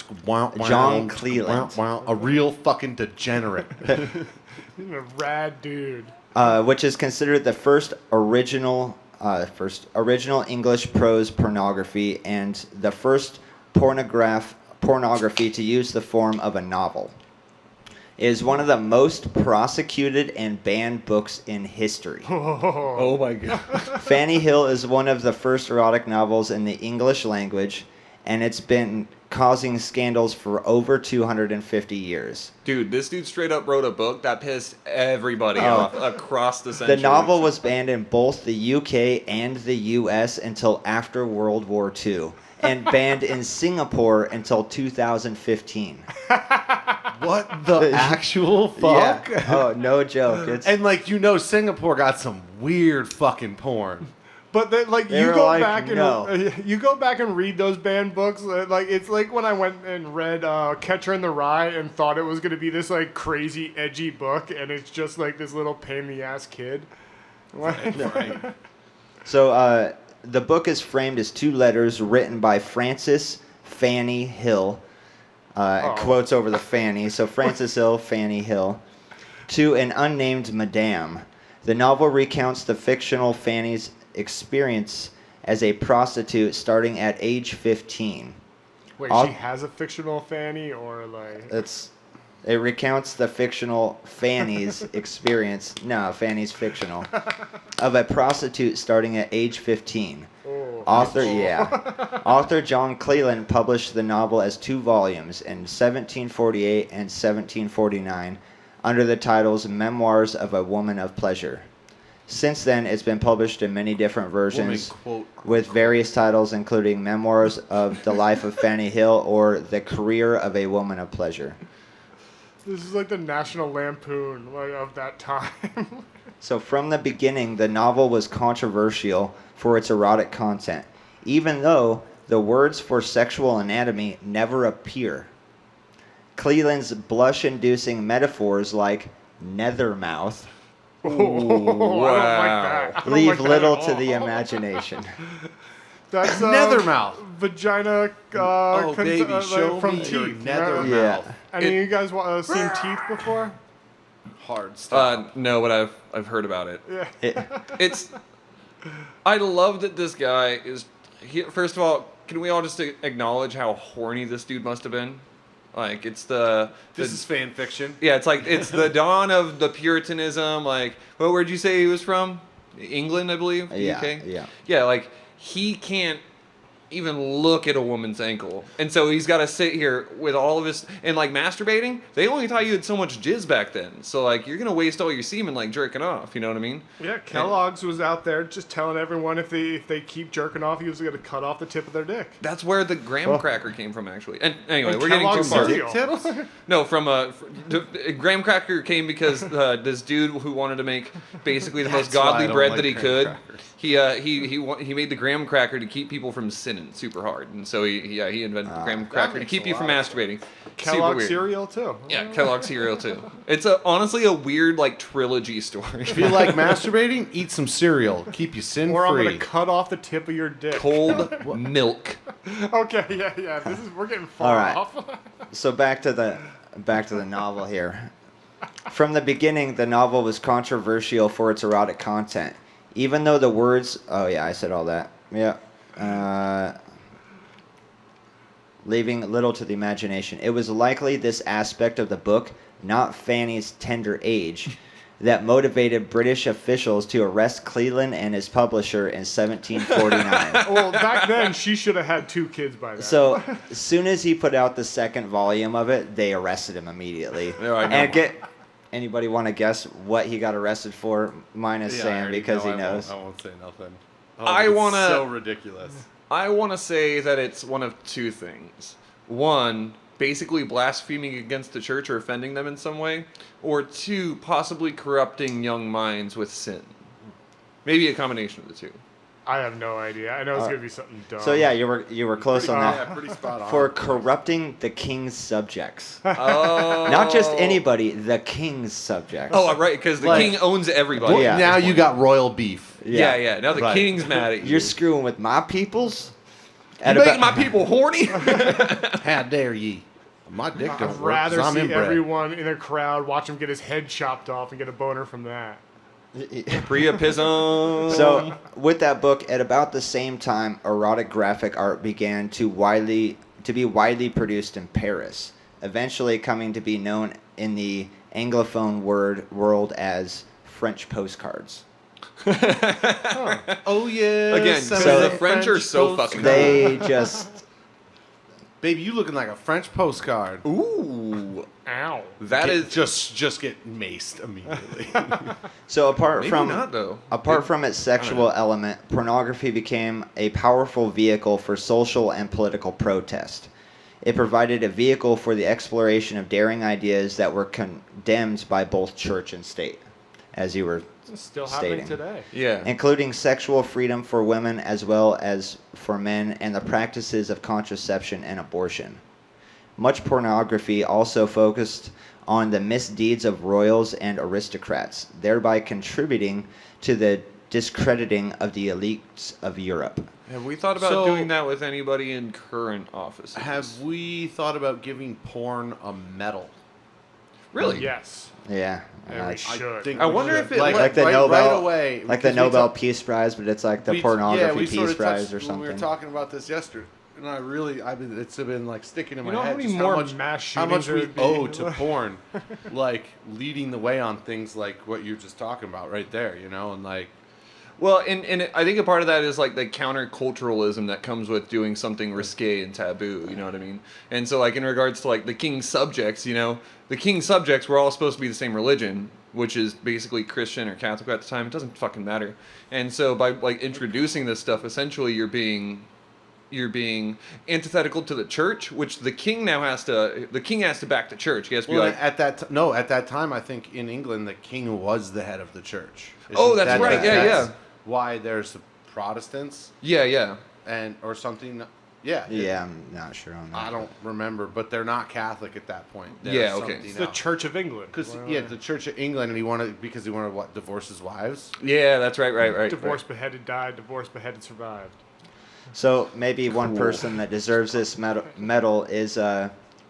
John Cleland. A real fucking degenerate. He's a rad dude. Which is considered the first original English prose pornography and the first pornography to use the form of a novel. It is one of the most prosecuted and banned books in history. Oh my god. Fanny Hill is one of the first erotic novels in the English language, and it's been causing scandals for over 250 years. Dude, this dude straight up wrote a book that pissed everybody off across the century. The novel was banned in both the UK and the US until after World War II, and banned in Singapore until 2015. What the actual fuck? Yeah. Oh, no joke. It's And Singapore got some weird fucking porn. But then, like, They you were go like, back and no. you go back and read those banned books. Like, it's like when I went and read Catcher in the Rye and thought it was gonna be this like crazy edgy book, and it's just like this little pain in the ass kid. Right. So the book is framed as two letters written by Frances Fanny Hill. Quotes over the Fanny. So Frances Hill, Fanny Hill, to an unnamed madame. The novel recounts the fictional Fanny's experience as a prostitute starting at age 15. Wait, she has a fictional Fanny, or like? It recounts the fictional Fanny's experience. No, Fanny's fictional. Of a prostitute starting at age 15. Author John Cleland published the novel as 2 volumes in 1748 and 1749 under the titles Memoirs of a Woman of Pleasure. Since then, it's been published in many different versions with various titles including Memoirs of the Life of Fanny Hill or The Career of a Woman of Pleasure. This is like the National Lampoon of that time. So from the beginning, the novel was controversial for its erotic content, even though the words for sexual anatomy never appear. Cleland's blush-inducing metaphors like nethermouth I don't like that. I don't leave like that little at to all. the imagination. That's nethermouth. Vagina. Baby, show from me teeth. your nethermouth. Yeah. Any of you guys seen teeth before? Hard stuff. No, but I've heard about it. Yeah. It's. I love that this guy is. First of all, can we all just acknowledge how horny this dude must have been? Like, it's this is fan fiction. Yeah, it's the dawn of the Puritanism. Like, where'd you say he was from? England, I believe. Yeah, UK? yeah. Yeah, like he can't even look at a woman's ankle, and so he's got to sit here with all of his and like masturbating. They only thought you had so much jizz back then, so like you're gonna waste all your semen like jerking off. You know what I mean? Yeah, Kellogg's was out there just telling everyone if they keep jerking off, he was gonna cut off the tip of their dick. That's where the graham cracker came from, actually. And anyway, we're Kellogg's getting too far. cereal. No, from the graham cracker came because this dude who wanted to make basically the most godly bread that he could. Crackers. He made the graham cracker to keep people from sinning super hard, and so he invented the graham cracker to keep you from masturbating. Kellogg's cereal too. Yeah, Kellogg's cereal too. It's honestly a weird like trilogy story. If you like masturbating, eat some cereal. Keep you sin Or I'm free. gonna cut off the tip of your dick. Cold milk. Okay, yeah. We're getting far All right. off. So back to the novel here. From the beginning, the novel was controversial for its erotic content, even though the words. Oh yeah, I said all that. Yeah. Leaving little to the imagination. It was likely this aspect of the book, not Fanny's tender age, that motivated British officials to arrest Cleland and his publisher in 1749. Well, back then she should have had 2 kids by then. So, as soon as he put out the second volume of it, they arrested him immediately. No, I know. And anybody want to guess what he got arrested for? Minus Sam, because he knows. I won't say nothing. So ridiculous. I want to say that it's one of 2 things. One, basically blaspheming against the church or offending them in some way. Or 2, possibly corrupting young minds with sin. Maybe a combination of the 2. I have no idea. I know it's gonna be something dumb. So yeah, you were close on that. Yeah, pretty spot on. For corrupting the king's subjects. Oh. Not just anybody, the king's subjects. Oh, right, because the king owns everybody. Well, yeah. Now you got royal beef. Yeah. Now the Right. king's mad at you. You're screwing with my peoples? You making my people horny? How dare ye? My dick don't I'd work 'cause rather I'm see inbred. everyone in a crowd watch him get his head chopped off and get a boner from that. Priapism. So, with that book, at about the same time, erotic graphic art began to be widely produced in Paris, eventually coming to be known in the Anglophone world as French postcards. Oh yeah. Again, So the French are so fucking. They just Baby, you looking like a French postcard. Ooh, Ow. that is just get maced immediately. so apart maybe from not though. Apart from its sexual element, pornography became a powerful vehicle for social and political protest. It provided a vehicle for the exploration of daring ideas that were condemned by both church and state, as you were It's still stating. happening today. Yeah. Including sexual freedom for women as well as for men and the practices of contraception and abortion. Much pornography also focused on the misdeeds of royals and aristocrats, thereby contributing to the discrediting of the elites of Europe. Have we thought about doing that with anybody in current office? Have we thought about giving porn a medal? Really? Yes. Yeah. Yeah, we should. I wonder if it like the right Nobel away, like the because we Nobel talk- Peace Prize, but it's like the we- pornography we sort Peace of Prize touched or when something. We were talking about this yesterday, and it's been like sticking in my You know head. how many just more how much, mass how much shootings we there would be? owe to porn, like leading the way on things like what you're just talking about right there, and like. Well, and I think a part of that is like the counterculturalism that comes with doing something risque and taboo, you know what I mean? And so like in regards to like the king's subjects, the king's subjects were all supposed to be the same religion, which is basically Christian or Catholic at the time. It doesn't fucking matter. And so by like introducing this stuff, essentially you're being you're being antithetical to the church, which the king has to back the church. He has to be like at that time, I think in England the king was the head of the church. That's right. That's why there's the Protestants. Yeah. And or something. Yeah. Yeah, I'm not sure on that. I don't remember, but they're not Catholic at that point. It's the Church of England. The Church of England, and he wanted what, divorce his wives? Yeah, that's right. Divorced, beheaded, died. Divorced, beheaded, survived. So maybe one person that deserves this medal is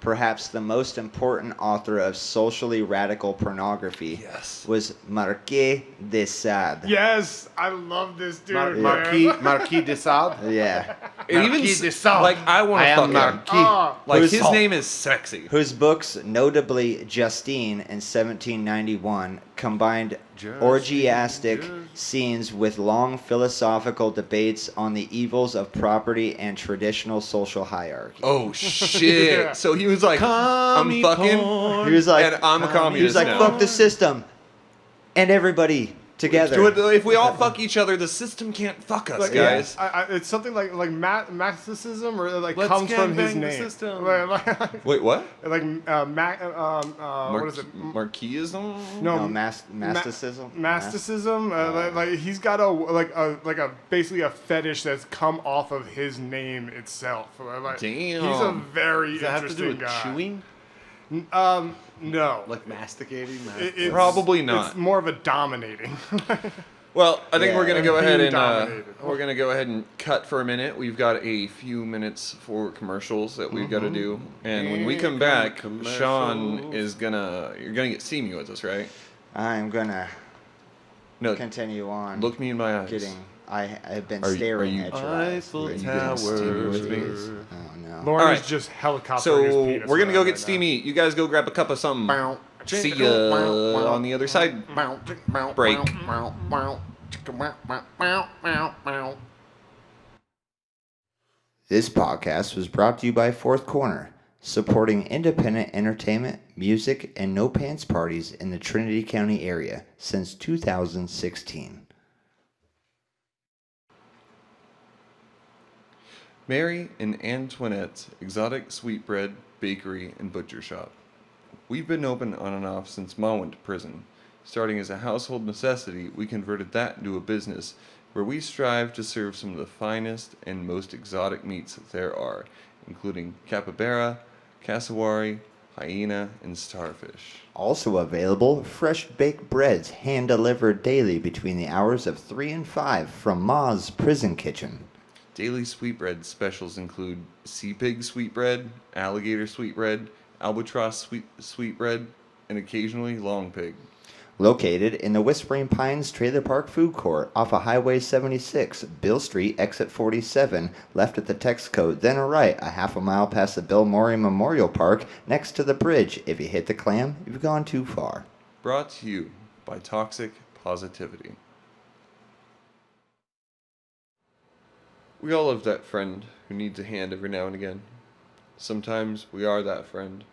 perhaps the most important author of socially radical pornography. Yes. Was Marquis de Sade. Yes, I love this dude. Marquis de Sade. Yeah. Marquis de Sade. Like I want to fuck Marquis. him. Like his name is sexy. Whose books, notably Justine in 1791, combined orgiastic scenes with long philosophical debates on the evils of property and traditional social hierarchy. Oh shit! Yeah. So he was like, "I'm fucking." He was like, and "I'm a communist." He was like, now. "Fuck the system," and everybody together. If we all fuck each other, the system can't fuck us, guys. It's something like Marxism, or comes from his name. Wait, what? What is it? Marxism? No, Masticism. Like he's got a basically a fetish that's come off of his name itself. Damn. He's a very Does that have to do interesting with guy. chewing? No. Like masticating? Probably not. It's more of a dominating. Well, I think we're gonna go ahead and cut for a minute. We've got a few minutes for commercials that we've got to do, and when we come back, Shawn is you're gonna get see me with us, right? I'm gonna continue on. Look me in my eyes. I have been staring at your eyes. Eiffel Tower. Oh no. Lauren is just helicoptering So his penis we're gonna go around get right steamy. You guys go grab a cup of something. See ya on the other side. Break. This podcast was brought to you by Fourth Corner, supporting independent entertainment, music, and no pants parties in the Trinity County area since 2016. Mary and Antoinette's Exotic Sweetbread Bakery and Butcher Shop. We've been open on and off since Mom went to prison. Starting as a household necessity, we converted that into a business where we strive to serve some of the finest and most exotic meats that there are, including capybara, cassowary, hyena, and starfish. Also available, fresh baked breads hand-delivered daily between the hours of 3 and 5 from Ma's Prison Kitchen. Daily sweetbread specials include sea pig sweetbread, alligator sweetbread, albatross sweetbread, and occasionally long pig. Located in the Whispering Pines Trailer Park Food Court off of Highway 76, Bill Street, exit 47, left at the Texaco, then a right a half a mile past the Bill Murray Memorial Park next to the bridge. If you hit the clam, you've gone too far. Brought to you by Toxic Positivity. We all have that friend who needs a hand every now and again. Sometimes we are that friend.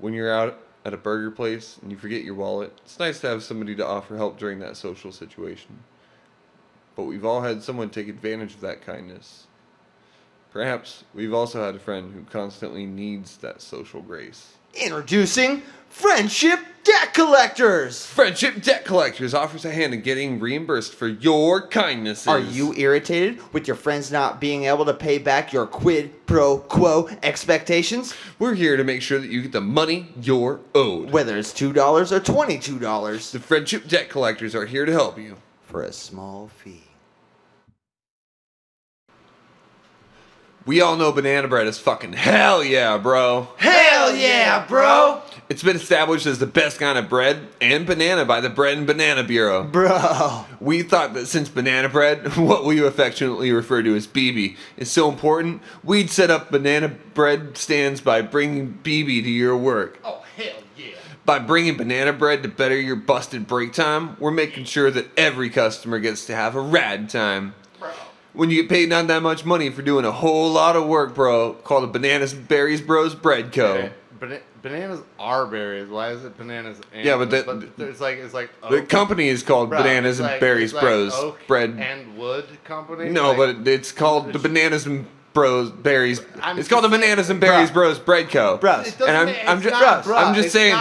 When you're out at a burger place and you forget your wallet, it's nice to have somebody to offer help during that social situation. But we've all had someone take advantage of that kindness. Perhaps we've also had a friend who constantly needs that social grace. Introducing Friendship Debt Collectors! Friendship Debt Collectors offers a hand in getting reimbursed for your kindnesses. Are you irritated with your friends not being able to pay back your quid pro quo expectations? We're here to make sure that you get the money you're owed. Whether it's $2 or $22. The Friendship Debt Collectors are here to help you. For a small fee. We all know banana bread is fucking hell yeah, bro. Hell yeah, bro! It's been established as the best kind of bread and banana by the Bread and Banana Bureau. Bro. We thought that since banana bread, what we affectionately refer to as BB, is so important, we'd set up banana bread stands by bringing BB to your work. Oh, hell yeah. By bringing banana bread to better your busted break time, we're making sure that every customer gets to have a rad time. When you get paid not that much money for doing a whole lot of work, bro, call the Bananas Berries Bros Bread Co. bananas are berries. Why is it bananas? And Yeah, but it's like oak. The company is called Bananas and Berries Bros. Oak Bread and Wood Company. No, but it's called the Bananas and Bros Berries. It's called the Bananas and Berries Bros Bread Co. Bros. And I'm just saying,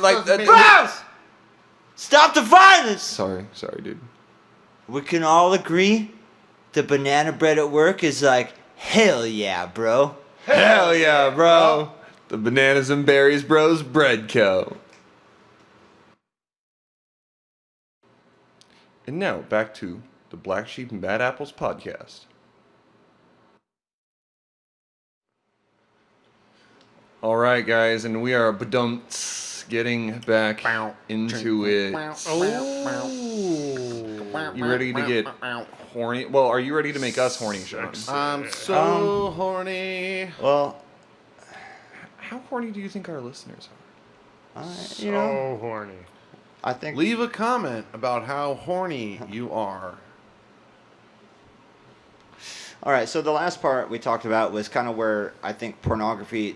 like Bros! Stop the violence! Sorry, dude. We can all agree the banana bread at work is like, hell yeah, bro. Hell yeah, bro. The Bananas and Berries Bros Bread Co. And now, back to the Black Sheep and Bad Apples podcast. All right, guys, and we are getting back into it. You ready to get horny? Well, are you ready to make us horny, Shawn? I'm so horny. Well, how horny do you think our listeners are? So horny. I think. Leave a comment about how horny you are. All right, so the last part we talked about was kind of where I think pornography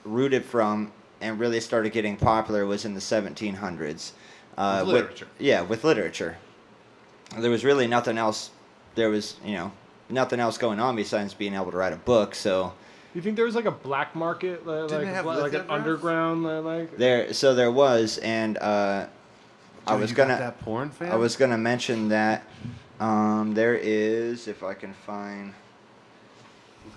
rooted from and really started getting popular was in the 1700s. With literature. With literature. There was really nothing else. There was, nothing else going on besides being able to write a book. So. You think there was like a black market, like an underground, like? There was, and I was gonna mention that there is, if I can find.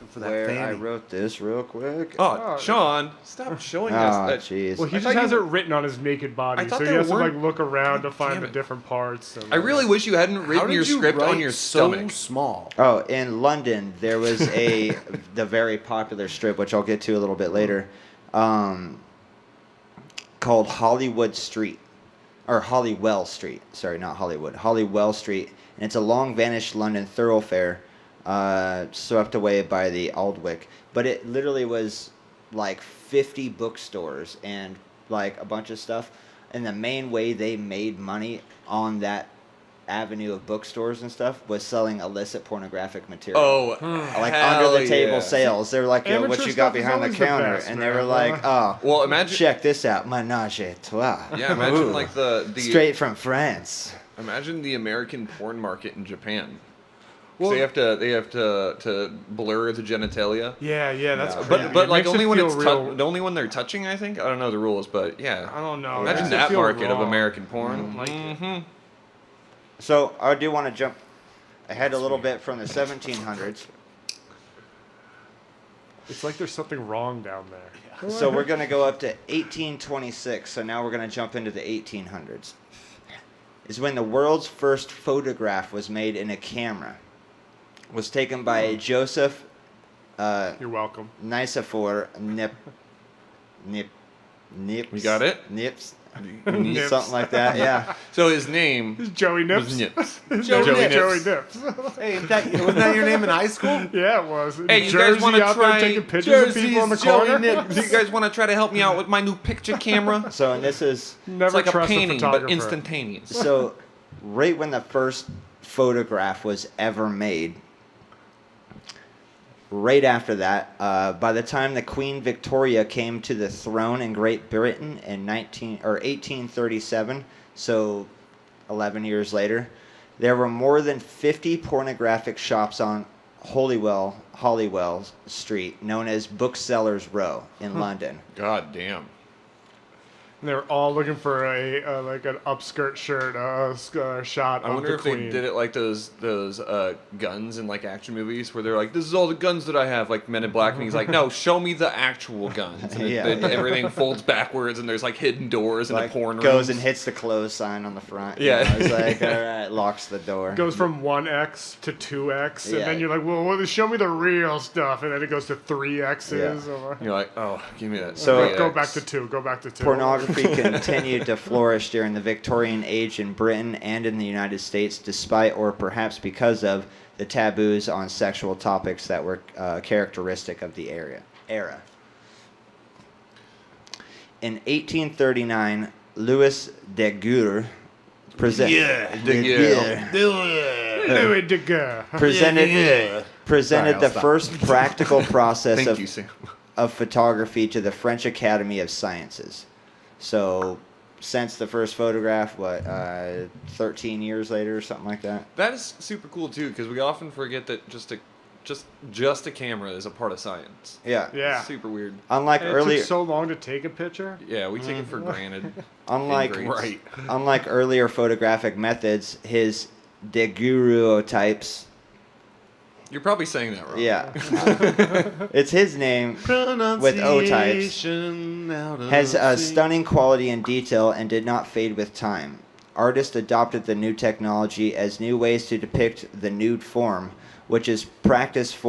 For that where fanny. I wrote this real quick. Oh, Shawn, stop showing us that. Jeez. Well, he just has it written on his naked body, so he has to look around to find the different parts. I really wish you hadn't written your script on your stomach. So small. Oh, in London there was the very popular strip, which I'll get to a little bit later, called Hollywood Street, or Hollywell Street. Sorry, not Hollywood. Hollywell Street, and it's a long vanished London thoroughfare. Swept away by the Aldwych, but it literally was like 50 bookstores and like a bunch of stuff, and the main way they made money on that avenue of bookstores and stuff was selling illicit pornographic material. Like under the table sales. They were like, yo, what you got behind the counter? And they were like, well, imagine, check this out, menage a trois. Yeah, imagine like the straight from France. Imagine the American porn market in Japan. Well, so they have to blur the genitalia. Yeah, that's crazy. But like only when it's only when they're touching, I think. I don't know the rules, but yeah. I don't know. Imagine that market of American porn. So I do want to jump ahead a little bit from the 1700s. It's like there's something wrong down there. So we're going to go up to 1826. So now we're going to jump into the 1800s. Is when the world's first photograph was made in a camera. Was taken by Joseph. You're welcome. Nicephore Nip. We got it. Nips. Something like that. Yeah. So his name is Joey Nips. Was Nips. Joey Nips. Hey, wasn't that your name in high school? Yeah, it was. Hey, you guys want to try taking pictures of people on the corner? Do you guys want to try to help me out with my new picture camera? So, and this is never it's like a painting, but instantaneous. So, right when the first photograph was ever made. Right after that, by the time the Queen Victoria came to the throne in Great Britain in 1837, so 11 years later, there were more than 50 pornographic shops on Hollywell Street, known as Booksellers Row in London. God damn. And they were all looking for like an upskirt shirt shot. I wonder if they did it like those guns in like action movies where they're like, "This is all the guns that I have," like Men in Black, and he's like, "No, show me the actual guns." And everything folds backwards, and there's like hidden doors in the porn room. Goes and hits the close sign on the front. Yeah, it's like, all right, locks the door. Goes from 1X to 2X, and then you're like, "Well, show me the real stuff," and then it goes to 3Xs. Yeah. You're like, "Oh, give me that." So go back to 2. Go back to 2. Pornography continued to flourish during the Victorian age in Britain and in the United States, despite or perhaps because of the taboos on sexual topics that were characteristic of the era. In 1839, Louis Daguerre presented the first practical process of of photography to the French Academy of Sciences. So, since the first photograph, 13 years later or something like that? That is super cool, too, because we often forget that just a camera is a part of science. Yeah. Yeah. It's super weird. Unlike and earlier, it took so long to take a picture. Yeah, we take it for granted. unlike earlier photographic methods, his daguerreotypes. You're probably saying that wrong. Yeah. It's his name with O types. Has a stunning quality and detail and did not fade with time. Artists adopted the new technology as new ways to depict the nude form, which in practice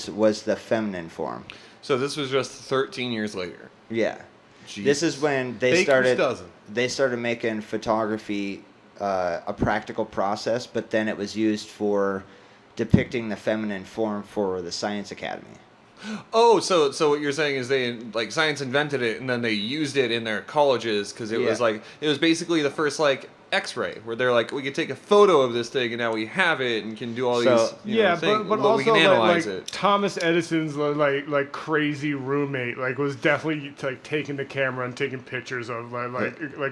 was the feminine form. So this was just 13 years later. Yeah. Jeez. This is when they started making photography a practical process, but then it was used for depicting the feminine form for the Science Academy. Oh, so what you're saying is science invented it and then they used it in their colleges because it was basically the first X-ray where they're like, we can take a photo of this thing and now we have it and can do all these things, but we also can analyze it. Thomas Edison's crazy roommate was definitely taking the camera and taking pictures of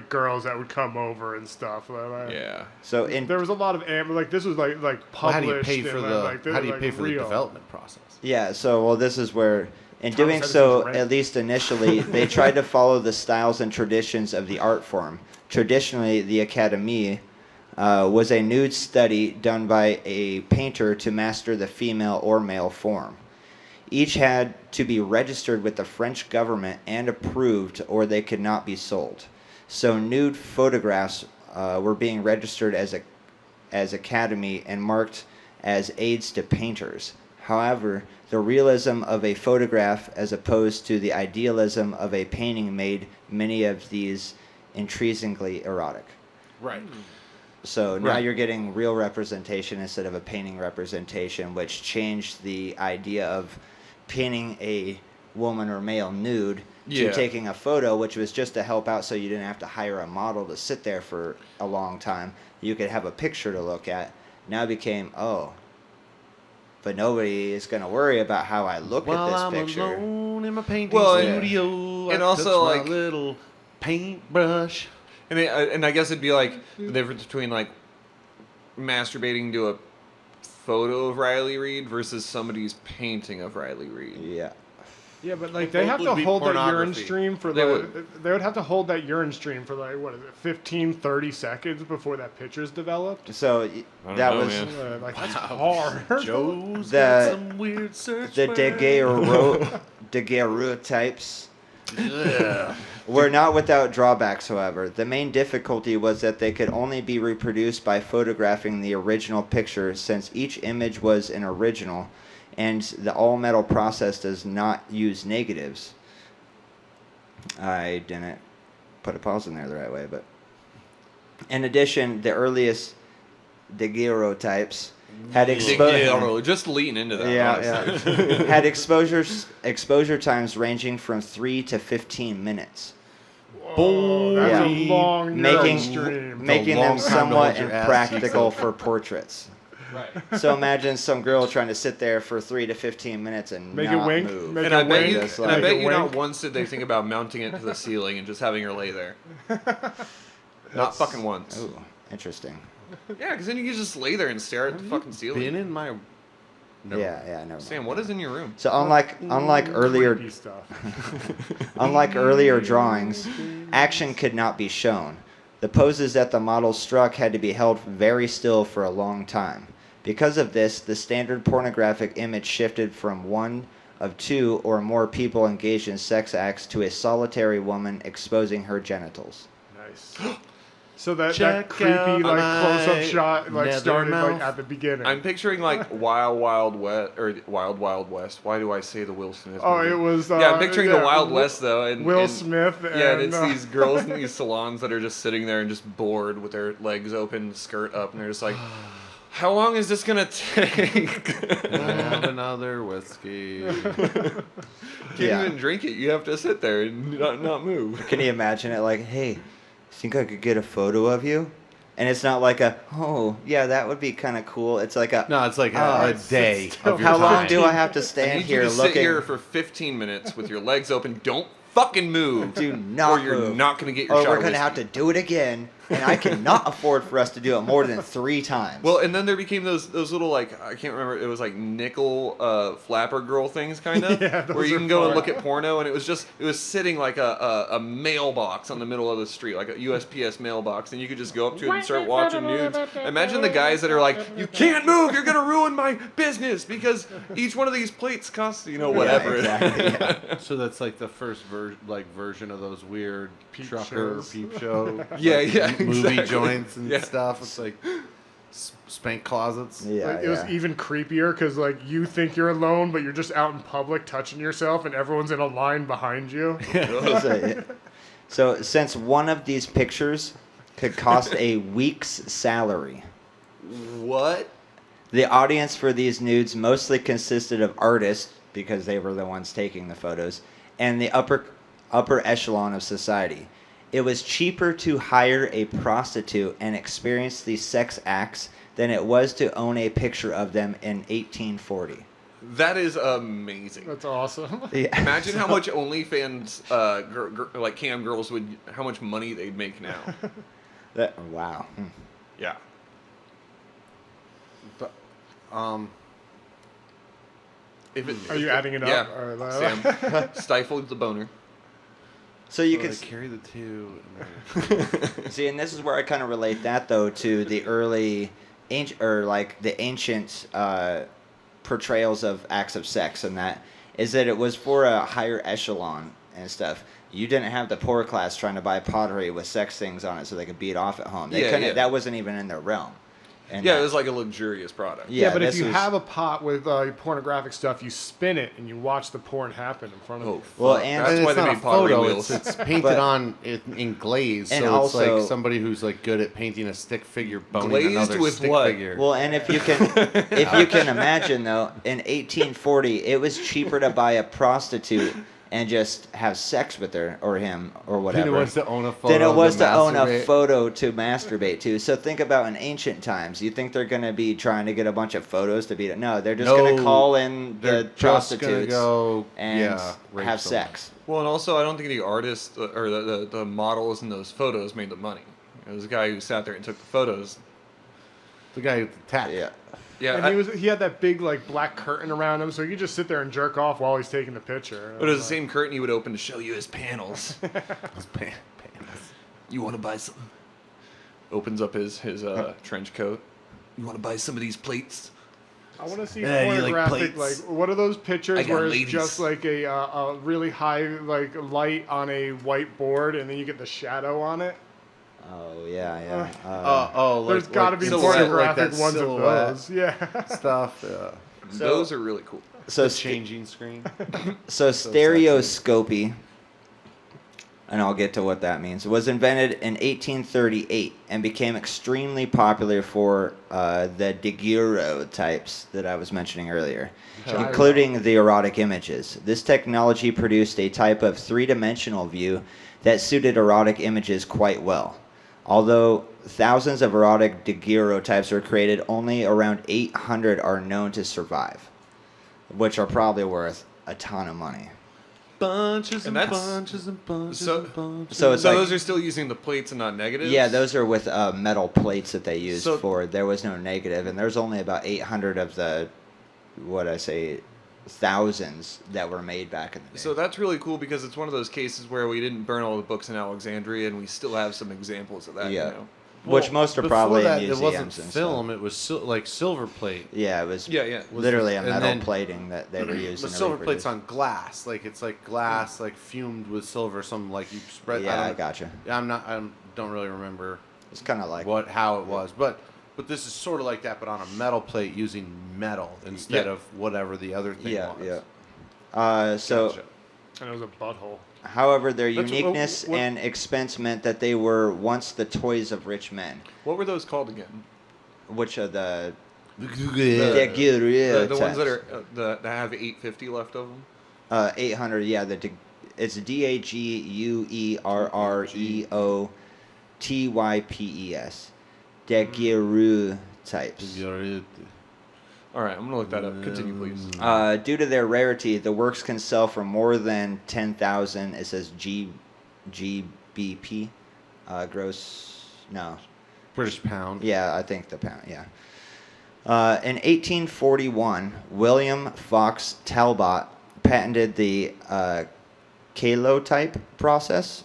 girls that would come over and stuff. Yeah. So there was a lot of this was published. How do you pay for the development process? Yeah. So this is where. In doing so, at least initially, they tried to follow the styles and traditions of the art form. Traditionally, the Académie was a nude study done by a painter to master the female or male form. Each had to be registered with the French government and approved, or they could not be sold. So nude photographs were being registered as Académie and marked as aids to painters. However, the realism of a photograph as opposed to the idealism of a painting made many of these intrinsically erotic. Right. So now you're getting real representation instead of a painting representation, which changed the idea of painting a woman or male nude to taking a photo, which was just to help out so you didn't have to hire a model to sit there for a long time. You could have a picture to look at. Now it became, but nobody is going to worry about how I look at this picture. I'm alone in my painting studio. And also my little paintbrush. And I guess it'd be the difference between masturbating to a photo of Riley Reid versus somebody's painting of Riley Reid. Yeah. Yeah, but they have to hold that urine stream for they would have to hold that urine stream for 15, 30 seconds before that picture's developed. So that was that's hard. Joe's got some weird search. The daguerreotypes were not without drawbacks, however. The main difficulty was that they could only be reproduced by photographing the original picture, since each image was an original. And the all-metal process does not use negatives. I didn't put a pause in there the right way, but... In addition, the earliest daguerreotypes had just lean into that. Yeah. Had exposure times ranging from 3 to 15 minutes. Whoa, that's a long making them somewhat impractical for portraits. Right. So imagine some girl trying to sit there for 3 to 15 minutes and make not a wink, move. Make and I bet you not once did they think about mounting it to the ceiling and just having her lay there. Not fucking once. Ooh, interesting. Yeah, because then you can just lay there and stare at the fucking ceiling. Been in my... Never Sam, what is in your room? So unlike earlier drawings, action could not be shown. The poses that the model struck had to be held very still for a long time. Because of this, the standard pornographic image shifted from one of 2 or more people engaged in sex acts to a solitary woman exposing her genitals. Nice. So that creepy close-up shot started at the beginning. I'm picturing Wild Wild West or Wild Wild West. Why do I say the Will Smith movie? Oh, it was. I'm picturing the Wild West though, and Will Smith. And it's these girls in these salons that are just sitting there and just bored with their legs open, skirt up, and they're just like, "How long is this gonna take?" Have another whiskey. Can't even drink it. You have to sit there and not move. Can you imagine it? Hey. Think I could get a photo of you? And it's not like that would be kind of cool. It's like a day of your how time. long do I have to I stand need here you to looking? sit here for 15 minutes with your legs open. Don't fucking move. Do not or you're move. not going to get your or shot we're of going to have to whiskey. do it again, and I cannot afford for us to do it more than 3 times. Well, and then there became those little, like, I can't remember, it was like nickel flapper girl things, kind of, Yeah, those where you are can go and fun. look at porno, and it was sitting like a mailbox on the middle of the street, like a USPS mailbox, and you could just go up to it and start watching nudes. Imagine the guys that are like, you can't move, you're going to ruin my business, because each one of these plates costs, whatever. Yeah, exactly, yeah. So that's like the first version of those weird Peep trucker shows. peep show, movie exactly. joints and Yeah. stuff. It's like spank closets. Yeah, Like, it was even creepier because like you think you're alone, but you're just out in public touching yourself, and everyone's in a line behind you. So since one of these pictures could cost a week's salary, What? the audience for these nudes mostly consisted of artists, because they were the ones taking the photos, and the upper echelon of society. It was cheaper to hire a prostitute and experience these sex acts than it was to own a picture of them in 1840. That is amazing. That's awesome. Yeah. Imagine how much OnlyFans, like cam girls how much money they'd make now. Wow. Yeah. But, Are you adding it up? Yeah. All right, Sam, stifled the boner. So you so could they carry the two. see, and this is where I kind of relate that though to the early ancient portrayals of acts of sex, and that is that it was for a higher echelon and stuff. You didn't have the poor class trying to buy pottery with sex things on it so they could beat off at home. That wasn't even in their realm. And Yeah, it was like a luxurious product. Yeah, but if you have a pot with pornographic stuff, you spin it and you watch the porn happen in front of you. Well, fuck. and that's it's why they not made a pottery photo. wheels. It's painted But- on in glaze, and so it's also- like somebody who's like good at painting a stick figure boning Glazed another with stick what? figure. Well, and if you can imagine though, in 1840, it was cheaper to buy a prostitute and just have sex with her or him or whatever. Than it was to own a photo. Than it was to own a masturbate. photo to masturbate to. So think about in ancient times. You think they're going to be trying to get a bunch of photos to beat it? No, they're just going to call in They're the just gonna prostitutes go and rape have someone. sex. Well, and also, I don't think the artists or the models in those photos made the money. It was a guy who sat there and took the photos. The guy with the tap. Yeah. Yeah, And he had that big like black curtain around him, so you could just sit there and jerk off while he's taking the picture. but it was the same curtain he would open to show you his panels. Those panels. You want to buy something? Opens up his trench coat. You want to buy some of these plates? I want to see Yeah, you like pornographic. Like, plates? what are those I pictures got where it's ladies. just like a really high like light on a white board, and then you get the shadow on it? Oh, yeah. There's got to be silhouette, pornographic like that ones silhouette of those. Yeah. stuff. Yeah. Those are really cool. So The changing screen. So stereoscopy, and I'll get to what that means, was invented in 1838 and became extremely popular for the daguerreotypes that I was mentioning earlier, including the erotic images. This technology produced a type of three-dimensional view that suited erotic images quite well. Although thousands of erotic daguerreotypes were created, only around 800 are known to survive, which are probably worth a ton of money. Bunches and that's- bunches and bunches so- and bunches. So it's So like, those are still using the plates and not negatives? yeah, those are with metal plates that they used So- for. There was no negative, and there's only about 800 of the, thousands that were made back in the day. So that's really cool because it's one of those cases where we didn't burn all the books in Alexandria, and we still have some examples of that. Yeah. You know? Which most are before probably that, in it museums wasn't and film. stuff. It was like silver plate. Yeah, it was Yeah. literally a And metal then- plating that they were using. But to silver reproduce. plate's on glass. Like it's like glass, like fumed with silver. Some like you spread. Yeah, I don't- gotcha. Yeah, I don't really remember It's kind of like how it was, but this is sort of like that, but on a metal plate using metal instead Yeah. of whatever the other thing was. So, Gotcha. And it was a butthole. however, their That's- uniqueness what- and expense meant that they were once the toys of rich men. What were those called again? Which are the The ones that types. are that have 850 left of them. 800. Yeah, it's DAGUERREOTYPES. daguerreotypes. All right, I'm gonna look that up. Continue, please. Due to their rarity, the works can sell for more than 10,000. It says GBP, gross. No, British pound. Yeah, I think the pound. Yeah. In 1841, William Fox Talbot patented the calotype process.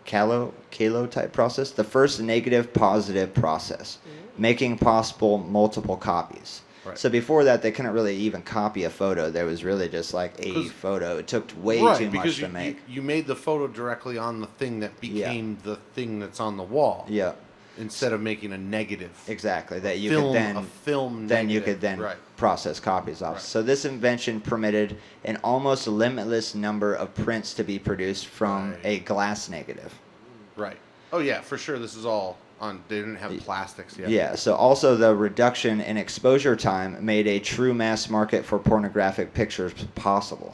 Calotype process, the first negative-positive process, making possible multiple copies. Right. So before that, they couldn't really even copy a photo. There was really just like a photo. It took way too much to make. You made the photo directly on the thing that became the thing that's on the wall. Yeah. Instead of making a negative. Exactly. That you could then you could then process copies off. Right. So this invention permitted an almost limitless number of prints to be produced from a glass negative. Right. Oh yeah, for sure. This is all on. They didn't have plastics yet. Yeah. So also the reduction in exposure time made a true mass market for pornographic pictures possible.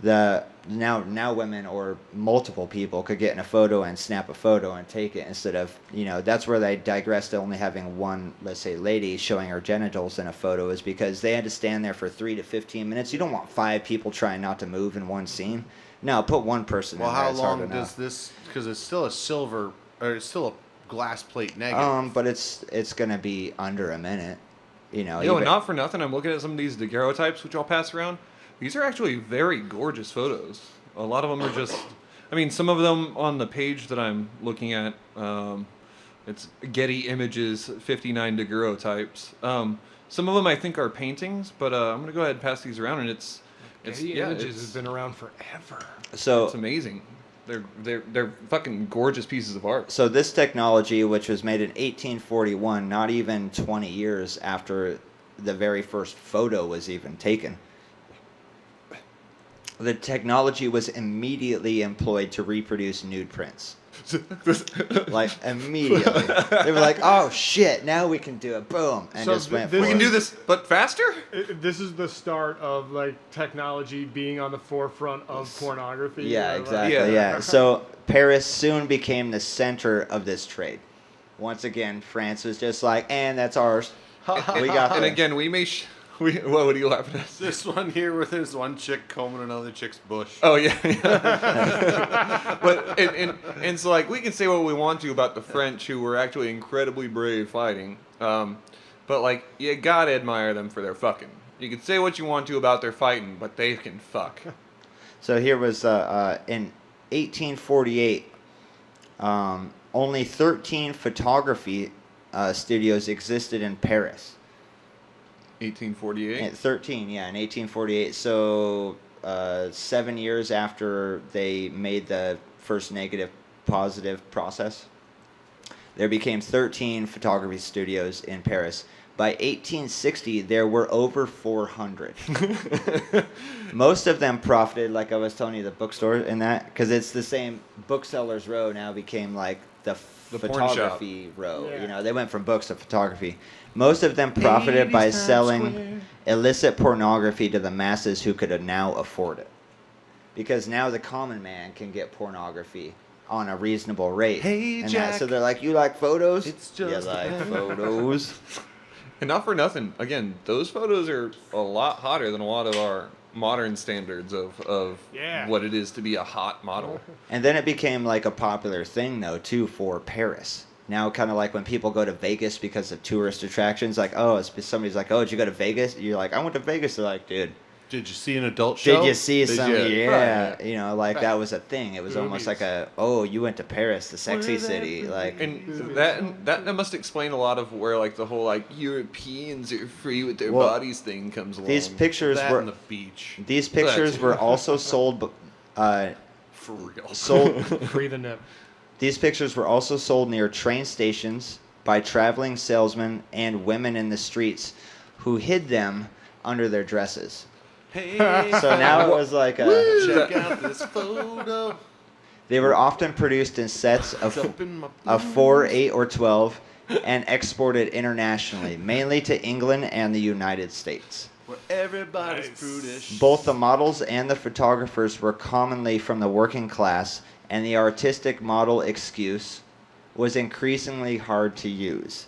Now women or multiple people could get in a photo and snap a photo and take it instead of, that's where they digressed to only having one, let's say, lady showing her genitals in a photo, is because they had to stand there for 3 to 15 minutes. You don't want 5 people trying not to move in one scene. No, put one person in there. Well, how long does this, because it's still a silver, or it's still a glass plate negative. But it's going to be under a minute. Not for nothing, I'm looking at some of these daguerreotypes, which I'll pass around. These are actually very gorgeous photos. A lot of them are just... some of them on the page that I'm looking at, it's Getty Images 59 daguerreotypes. Some of them I think are paintings, but I'm going to go ahead and pass these around, and Getty Images has been around forever. So it's amazing. They're fucking gorgeous pieces of art. So this technology, which was made in 1841, not even 20 years after the very first photo was even taken, the technology was immediately employed to reproduce nude prints. Like, immediately. They were like, oh, shit, now we can do it. Boom. And so just went for it. We can do this, but faster? This is the start of, technology being on the forefront of pornography. Yeah, exactly. Yeah. So Paris soon became the center of this trade. Once again, France was just like, and that's ours. We got And again, we may... what are you laughing at? This one here where there's one chick combing another chick's bush. Oh, yeah. But, and so, we can say what we want to about the French, who were actually incredibly brave fighting. But, you gotta admire them for their fucking. You can say what you want to about their fighting, but they can fuck. So here was, in 1848, only 13 photography studios existed in Paris. 1848? 13, yeah, in 1848. So 7 years after they made the first negative-positive process, there became 13 photography studios in Paris. By 1860, there were over 400. Most of them profited, like I was telling you, the bookstore and that, because it's the same. Booksellers Row now became the photography row. Yeah. They went from books to photography. Most of them profited by selling illicit pornography to the masses who could now afford it. Because now the common man can get pornography on a reasonable rate. Hey, Jack. So they're like, you like photos? It's just you like photos? And not for nothing, again, those photos are a lot hotter than a lot of our modern standards of what it is to be a hot model. And then it became a popular thing, though, too, for Paris. Now, kind of like when people go to Vegas because of tourist attractions, somebody's like, oh, did you go to Vegas? You're like, I went to Vegas. They're like, dude. Did you see an adult show? Did you see some? Yeah. Right. That was a thing. It was almost like you went to Paris, the sexy city. And that must explain a lot of where, the whole, Europeans are free with their bodies thing comes along. These pictures were on the beach. These pictures were also sold, for real. Sold. Free the nip. These pictures were also sold near train stations by traveling salesmen and women in the streets who hid them under their dresses. Hey, so now it was check out this photo. They were often produced in sets of 4, 8, or 12 and exported internationally, mainly to England and the United States. Where everybody's prudish. Both the models and the photographers were commonly from the working class, and the artistic model excuse was increasingly hard to use.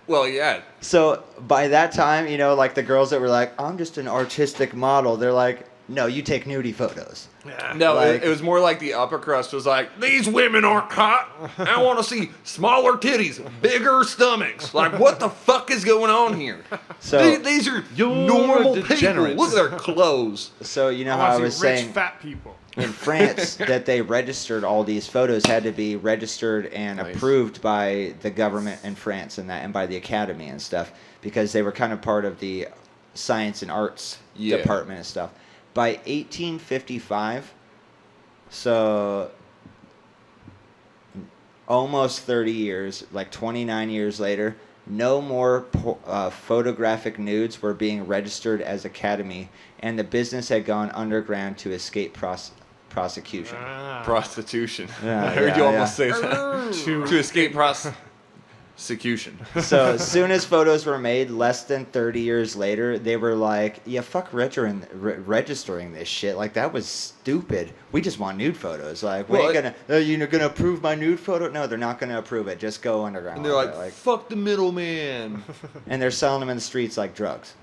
Well, yeah. So by that time, like the girls that were like, I'm just an artistic model, they're like, no, you take nudie photos. Yeah. No, it was more like the upper crust was like, these women aren't hot. I want to see smaller titties, bigger stomachs. Like, what the fuck is going on here? So these are normal people. Look at their clothes. So how I was rich, saying, fat people. In France, that they registered all these photos had to be registered and approved by the government in France and by the academy and stuff, because they were kind of part of the science and arts department and stuff. By 1855, so almost 30 years, like 29 years later, no more photographic nudes were being registered as academy, and the business had gone underground to escape prosecution. Prostitution. I heard you almost say that. To escape prosecution. So as soon as photos were made, less than 30 years later, they were like, yeah, fuck registering this shit. Like, that was stupid. We just want nude photos. Like, we ain't gonna approve my nude photo? No, they're not gonna approve it. Just go underground. And they're like, fuck the middleman. And they're selling them in the streets like drugs.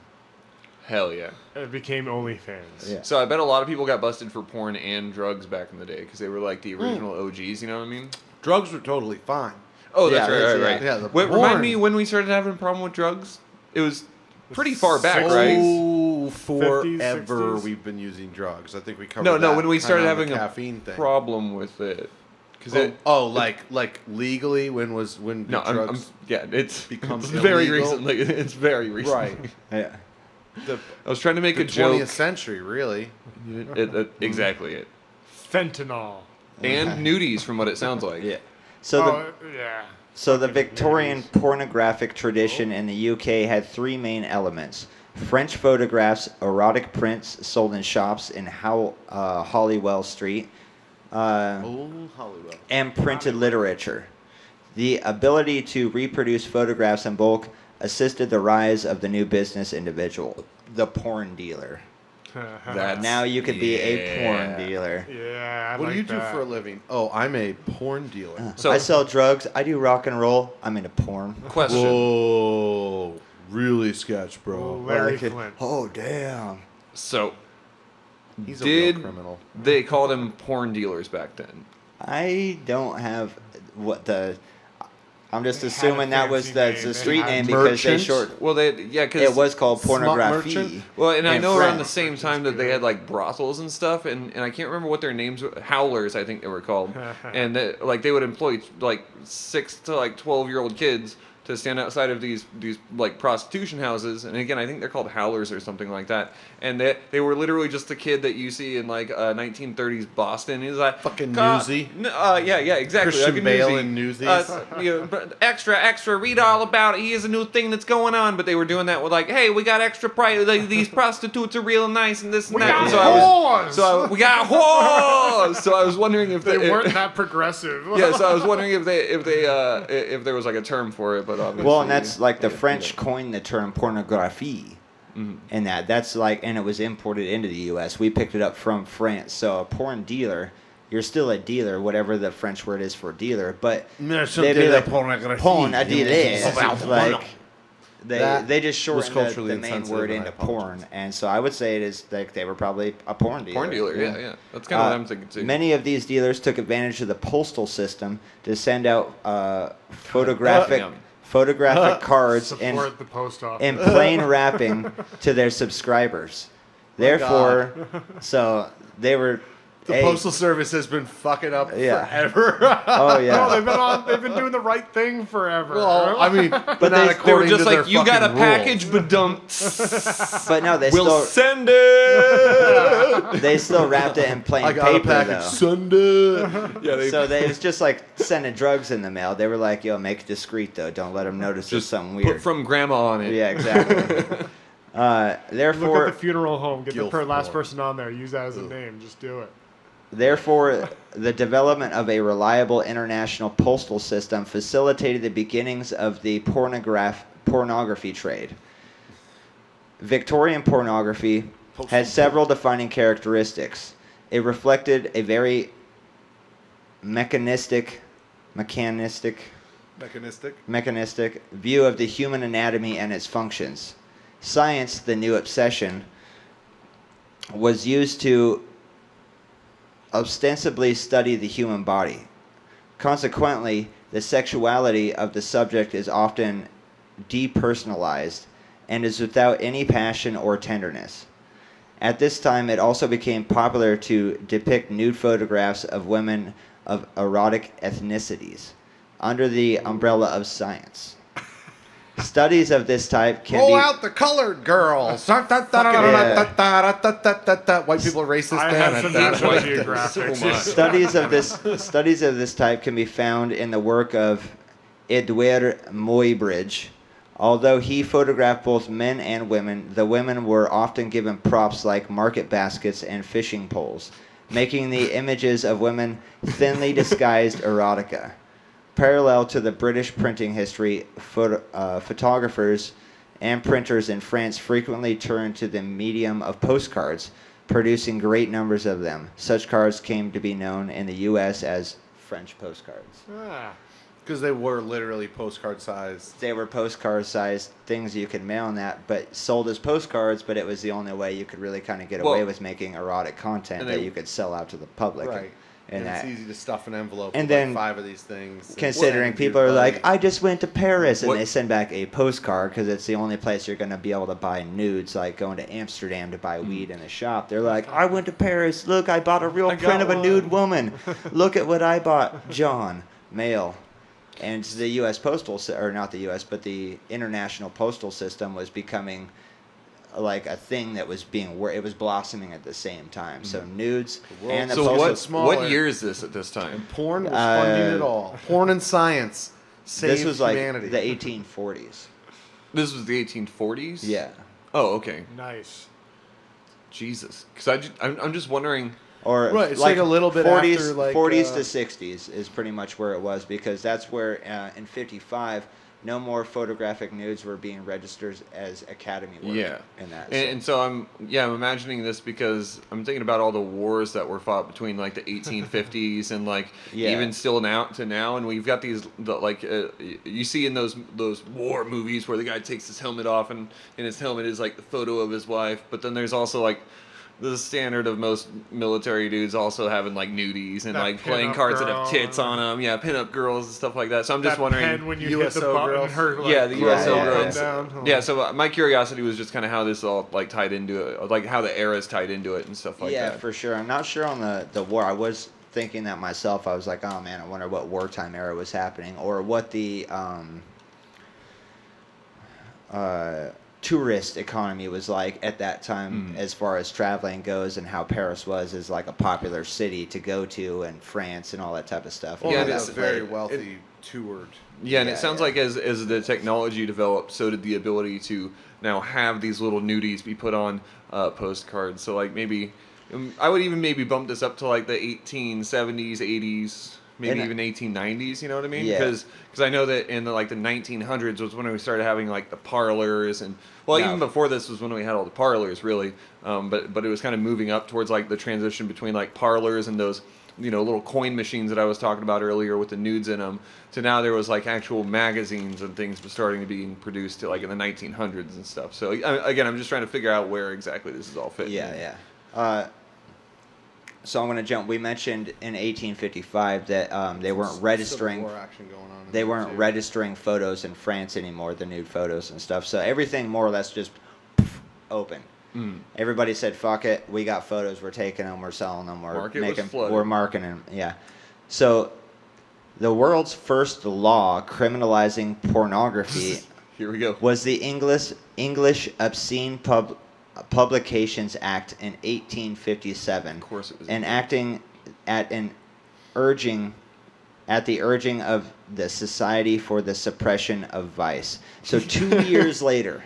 Hell yeah. It became OnlyFans. Yeah. So I bet a lot of people got busted for porn and drugs back in the day because they were like the original OGs, you know what I mean? Drugs were totally fine. Oh, that's right. Yeah, remind me when we started having a problem with drugs? It was pretty far back, right? Oh, forever 50s, 60s? we've been using drugs. I think we covered No, when we started having a caffeine thing. problem with it. Like legally when drugs it's becomes very illegal? recently. It's very recent. Right. Yeah. I was trying to make a joke. 20th century, really. Exactly it. Fentanyl. And nudies, from what it sounds like. Yeah. So the Victorian pornographic tradition in the UK had three main elements: French photographs, erotic prints sold in shops in Holywell Street, Holywell, and printed literature. The ability to reproduce photographs in bulk assisted the rise of the new business individual, the porn dealer. Now you could be a porn dealer. Yeah. What do you do for a living? Oh, I'm a porn dealer. So I sell drugs. I do rock and roll. I'm into porn. Question. Whoa, really sketch, bro. Larry Flint. Oh, damn. So, he's a real criminal. They called them porn dealers back then? I don't have I'm just assuming that was the street name because they short. Well, because it was called pornography. Well, and I know around the same time that they had like brothels and stuff, and I can't remember what their names were. Howlers, I think they were called, and they would employ like 6 to 12-year-old kids to stand outside of these like prostitution houses, and again, I think they're called howlers or something like that. And they were literally just the kid that you see in like 1930s Boston. He's like fucking Newsy. Yeah, exactly. Christian like Bale and Newsies. Extra, read all about it. He is a new thing that's going on. But they were doing that with like, hey, we got extra price. Like, these prostitutes are real nice and this and that. We got whores. So I was wondering if they weren't that progressive. Yeah, so I was wondering if there was like a term for it, but obviously. Well, and that's like the French coined the term pornographie. Mm-hmm. And that's like, and it was imported into the U.S. We picked it up from France. So a porn dealer, you're still a dealer, whatever the French word is for dealer. But they'd be like, porn a dealer. Like, they just shortened the main word into porn. And so I would say it is like they were probably a porn dealer. Porn dealer, yeah. That's kind of what I'm thinking too. Many of these dealers took advantage of the postal system to send out photographic cards in plain wrapping to their subscribers. Therefore, so they were. The Postal Service has been fucking up forever. Oh yeah. No, they've been doing the right thing forever. Well, I mean, but they were just like, you got a package, but no, they we'll send it. They still wrapped it in plain paper. I got a package, send it. So it was just like sending drugs in the mail. They were like, yo, make it discreet though. Don't let them notice there's something weird. Put from grandma on it. Yeah, exactly. Therefore, look at the funeral home. Get the last person on there. Use that as a name. Just do it. Therefore, the development of a reliable international postal system facilitated the beginnings of the pornography trade. Victorian pornography had several defining characteristics. It reflected a very mechanistic mechanistic view of the human anatomy and its functions. Science, the new obsession, was used to ostensibly study the human body. Consequently, the sexuality of the subject is often depersonalized and is without any passion or tenderness. At this time, it also became popular to depict nude photographs of women of erotic ethnicities under the umbrella of science. Studies of this type can roll out the colored girls. White people are racist. I have some National Geographic. Studies of this type can be found in the work of Edouard Muybridge. Although he photographed both men and women, the women were often given props like market baskets and fishing poles, making the images of women thinly disguised erotica. Parallel to the British printing history, photographers and printers in France frequently turned to the medium of postcards, producing great numbers of them. Such cards came to be known in the U.S. as French postcards. Because they were literally postcard sized. They were postcard sized things you could mail in that, but sold as postcards, but it was the only way you could really kind of get away with making erotic content that you could sell out to the public. Right. And it's easy to stuff an envelope with then, 5 of these things. Considering people are like, I just went to Paris, and they send back a postcard because it's the only place you're going to be able to buy nudes, like going to Amsterdam to buy weed in a shop. They're like, I went to Paris. Look, I bought a real print of a nude woman. Look at what I bought. John. Mail. And the U.S. postal, or not the U.S., but the international postal system was becoming like a thing that was it was blossoming at the same time. So nudes and the what year is this at this time? And porn was funding it all. Porn and science saved this was humanity. Like the 1840s. This was the 1840s? Yeah. Oh, okay. Nice. Jesus, because I'm just wondering. Or right, it's like a little bit 40s, after like 40s to 60s is pretty much where it was, because that's where in 55 no more photographic nudes were being registered as Academy work. Yeah, in that. And so I'm imagining this because I'm thinking about all the wars that were fought between like the 1850s and like even still now, and we've got these you see in those war movies where the guy takes his helmet off and in his helmet is like the photo of his wife, but then there's also like the standard of most military dudes also having like nudies and like playing cards that have tits on them. Yeah, pinup girls and stuff like that. So I'm just wondering. Pen when you hit the button, the USO girls. Yeah, so my curiosity was just kind of how this all like tied into it, like how the eras tied into it and stuff like that. Yeah, for sure. I'm not sure on the war. I was thinking that myself. I was like, oh man, I wonder what wartime era was happening, or what the tourist economy was like at that time as far as traveling goes, and how Paris was as like a popular city to go to, and France and all that type of stuff. Well, yeah, it's very wealthy toured. Yeah, and it sounds like as the technology developed, so did the ability to now have these little nudies be put on postcards. So like maybe I would even maybe bump this up to like the 1870s, 80s. Maybe even 1890s, you know what I mean? Because I know that in the 1900s was when we started having like the parlors, and even before this was when we had all the parlors really. But it was kind of moving up towards like the transition between like parlors and those little coin machines that I was talking about earlier with the nudes in them. To now there was like actual magazines and things starting to be produced like in the 1900s and stuff. So again, I'm just trying to figure out where exactly this is all fitting. Yeah. So I'm going to jump. We mentioned in 1855 that they weren't registering. Civil War action going on. They weren't registering photos in France anymore, the nude photos and stuff. So everything more or less just open. Everybody said, "Fuck it, we got photos. We're taking them. We're selling them. We're marketing them." Yeah. So the world's first law criminalizing pornography. Here we go. Was the English Obscene Publications Act in 1857, of course it was, enacting at the urging of the Society for the Suppression of Vice. So 2 years later,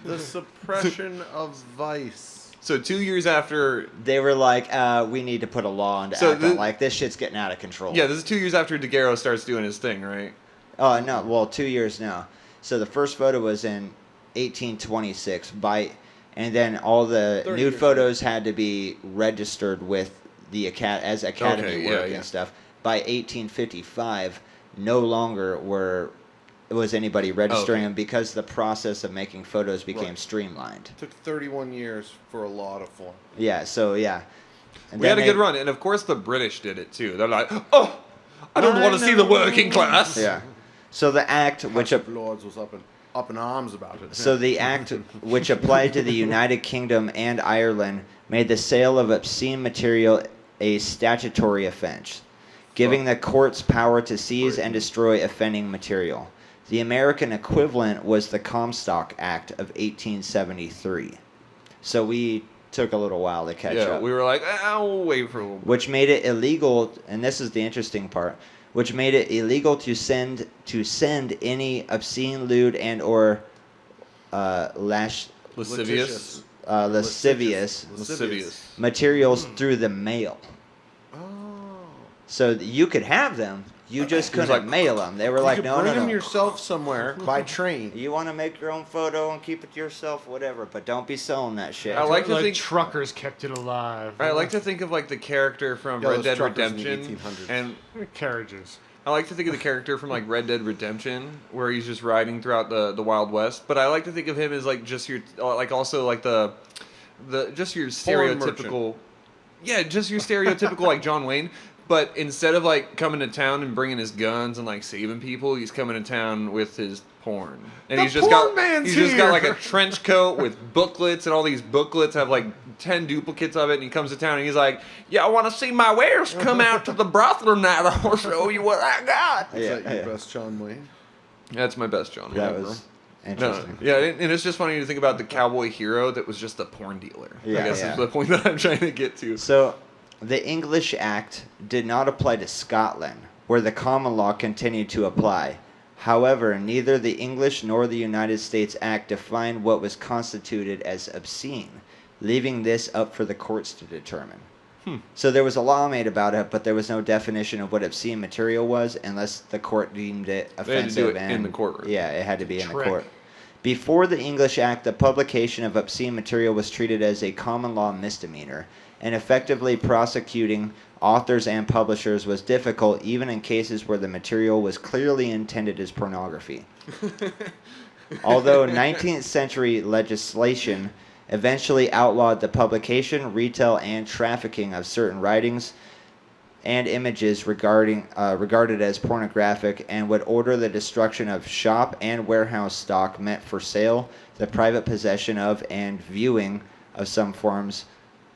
the suppression of vice. So 2 years after, they were like, we need to put a law into act on, like this shit's getting out of control. Yeah, this is 2 years after Daguerre starts doing his thing, right? Oh no, well 2 years now. So the first photo was in 1826 and then all the nude photos had to be registered with the as Academy work and stuff. By 1855, no longer was anybody registering them because the process of making photos became streamlined. It took 31 years for a law to form. Yeah, so yeah. And we had a good run, and of course the British did it too. They're like, oh, I don't want to see the working class. Yeah. So the act, which Lords was up in arms about it. So the act, which applied to the United Kingdom and Ireland, made the sale of obscene material a statutory offense, giving the courts power to seize and destroy offending material. The American equivalent was the Comstock Act of 1873. So we took a little while to catch up. Yeah, we were like, we'll wait for a little bit. Which made it illegal, and this is the interesting part, which made it illegal to send any obscene, lewd, and or lascivious materials through the mail. Oh. So you could have them, you just couldn't mail them. They were like, no, bring them yourself somewhere by train. You want to make your own photo and keep it to yourself, whatever, but don't be selling that shit. I like to think truckers kept it alive. I like to think of like the character from Red Dead Redemption and carriages. I like to think of the character from like Red Dead Redemption where he's just riding throughout the Wild West, but I like to think of him as like just your like also like the just your stereotypical just your stereotypical like John Wayne. But instead of like coming to town and bringing his guns and like saving people, he's coming to town with his porn. And he's just got like a trench coat with booklets, and all these booklets have like 10 duplicates of it. And he comes to town and he's like, "Yeah, I want to see my wares. Come out to the brothel tonight. I'll show you what I got." Is that your best John Wayne? That's my best John Wayne. That was interesting. No, yeah, and it's just funny to think about the cowboy hero that was just a porn dealer. I guess is the point that I'm trying to get to. So the English Act did not apply to Scotland, where the common law continued to apply. However, neither the English nor the United States Act defined what was constituted as obscene, leaving this up for the courts to determine. So there was a law made about it, but there was no definition of what obscene material was unless the court deemed it offensive. They had to do it in the courtroom. Yeah, it had to be in the court. Before the English Act, the publication of obscene material was treated as a common law misdemeanor, and effectively prosecuting authors and publishers was difficult even in cases where the material was clearly intended as pornography. Although 19th century legislation eventually outlawed the publication, retail, and trafficking of certain writings and images regarded as pornographic, and would order the destruction of shop and warehouse stock meant for sale, the private possession of and viewing of some forms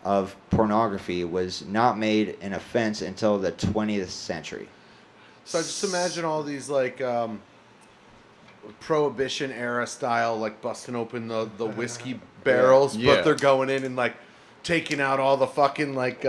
of pornography was not made an offense until the 20th century. So I just imagine all these like Prohibition era style, like busting open the whiskey barrels, but they're going in and like taking out all the fucking like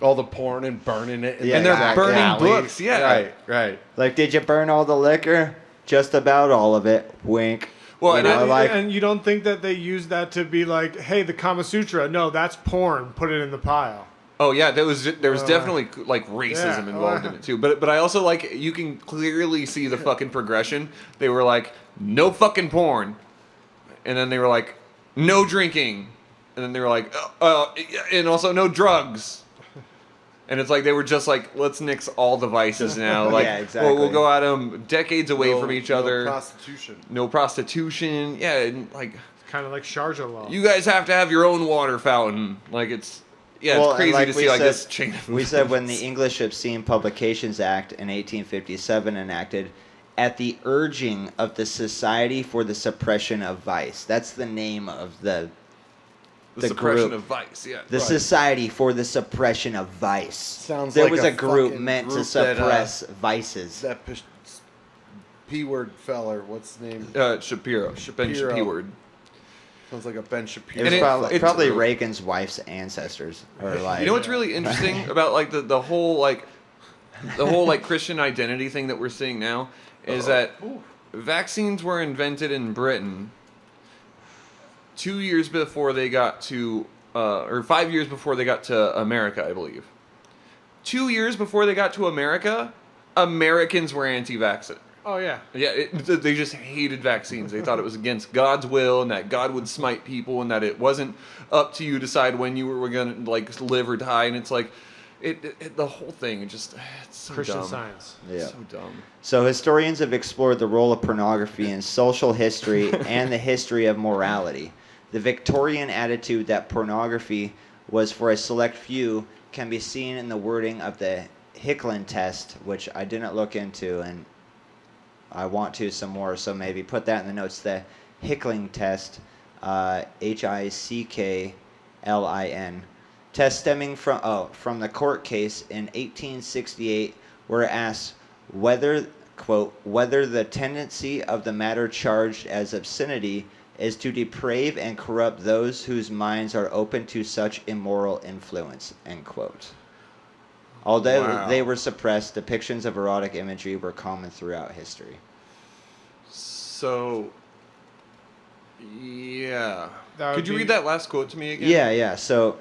all the porn and burning it. And they're burning books. Yeah, right. Like, did you burn all the liquor? Just about all of it. Wink. Well, and you don't think that they use that to be like, hey, the Kama Sutra? No, that's porn. Put it in the pile. Oh yeah, there was definitely like racism involved in it too. But I also like, you can clearly see the fucking progression. They were like, no fucking porn, and then they were like, no drinking, and then they were like, and also no drugs. And it's like they were just like, let's nix all the vices now. Like, exactly. We'll go at them decades away from each other. No prostitution. Yeah, and like, it's kind of like Sharjah law. You guys have to have your own water fountain. Like, it's crazy to see like this chain of we said when the English Obscene Publications Act in 1857 enacted, at the urging of the Society for the Suppression of Vice. That's the name of the suppression group. Of vice, yeah. The Society for the Suppression of Vice. Sounds there like was a a group fucking meant group to suppress vices. That P-word feller, what's his name? Shapiro. Ben Shapiro. Sounds like a Ben Shapiro. It was probably Reagan's wife's ancestors. Or like, you know what's really interesting about like the whole like Christian identity thing that we're seeing now is that vaccines were invented in Britain 2 years before they got to, or 5 years before they got to America, I believe. 2 years before they got to America, Americans were anti-vaccine. Oh, yeah. Yeah, they just hated vaccines. They thought it was against God's will and that God would smite people and that it wasn't up to you to decide when you were going to like live or die. And it's like, The whole thing, it's so Christian dumb. Science. Yeah. So dumb. So historians have explored the role of pornography in social history and the history of morality. The Victorian attitude that pornography was for a select few can be seen in the wording of the Hicklin test, which I didn't look into, and I want to some more, so maybe put that in the notes. The Hicklin test, Hicklin, test stemming from the court case in 1868, where it asks whether, quote, whether the tendency of the matter charged as obscenity is to deprave and corrupt those whose minds are open to such immoral influence, end quote. Although they were suppressed, depictions of erotic imagery were common throughout history. So, yeah. Could you read that last quote to me again? Yeah. So,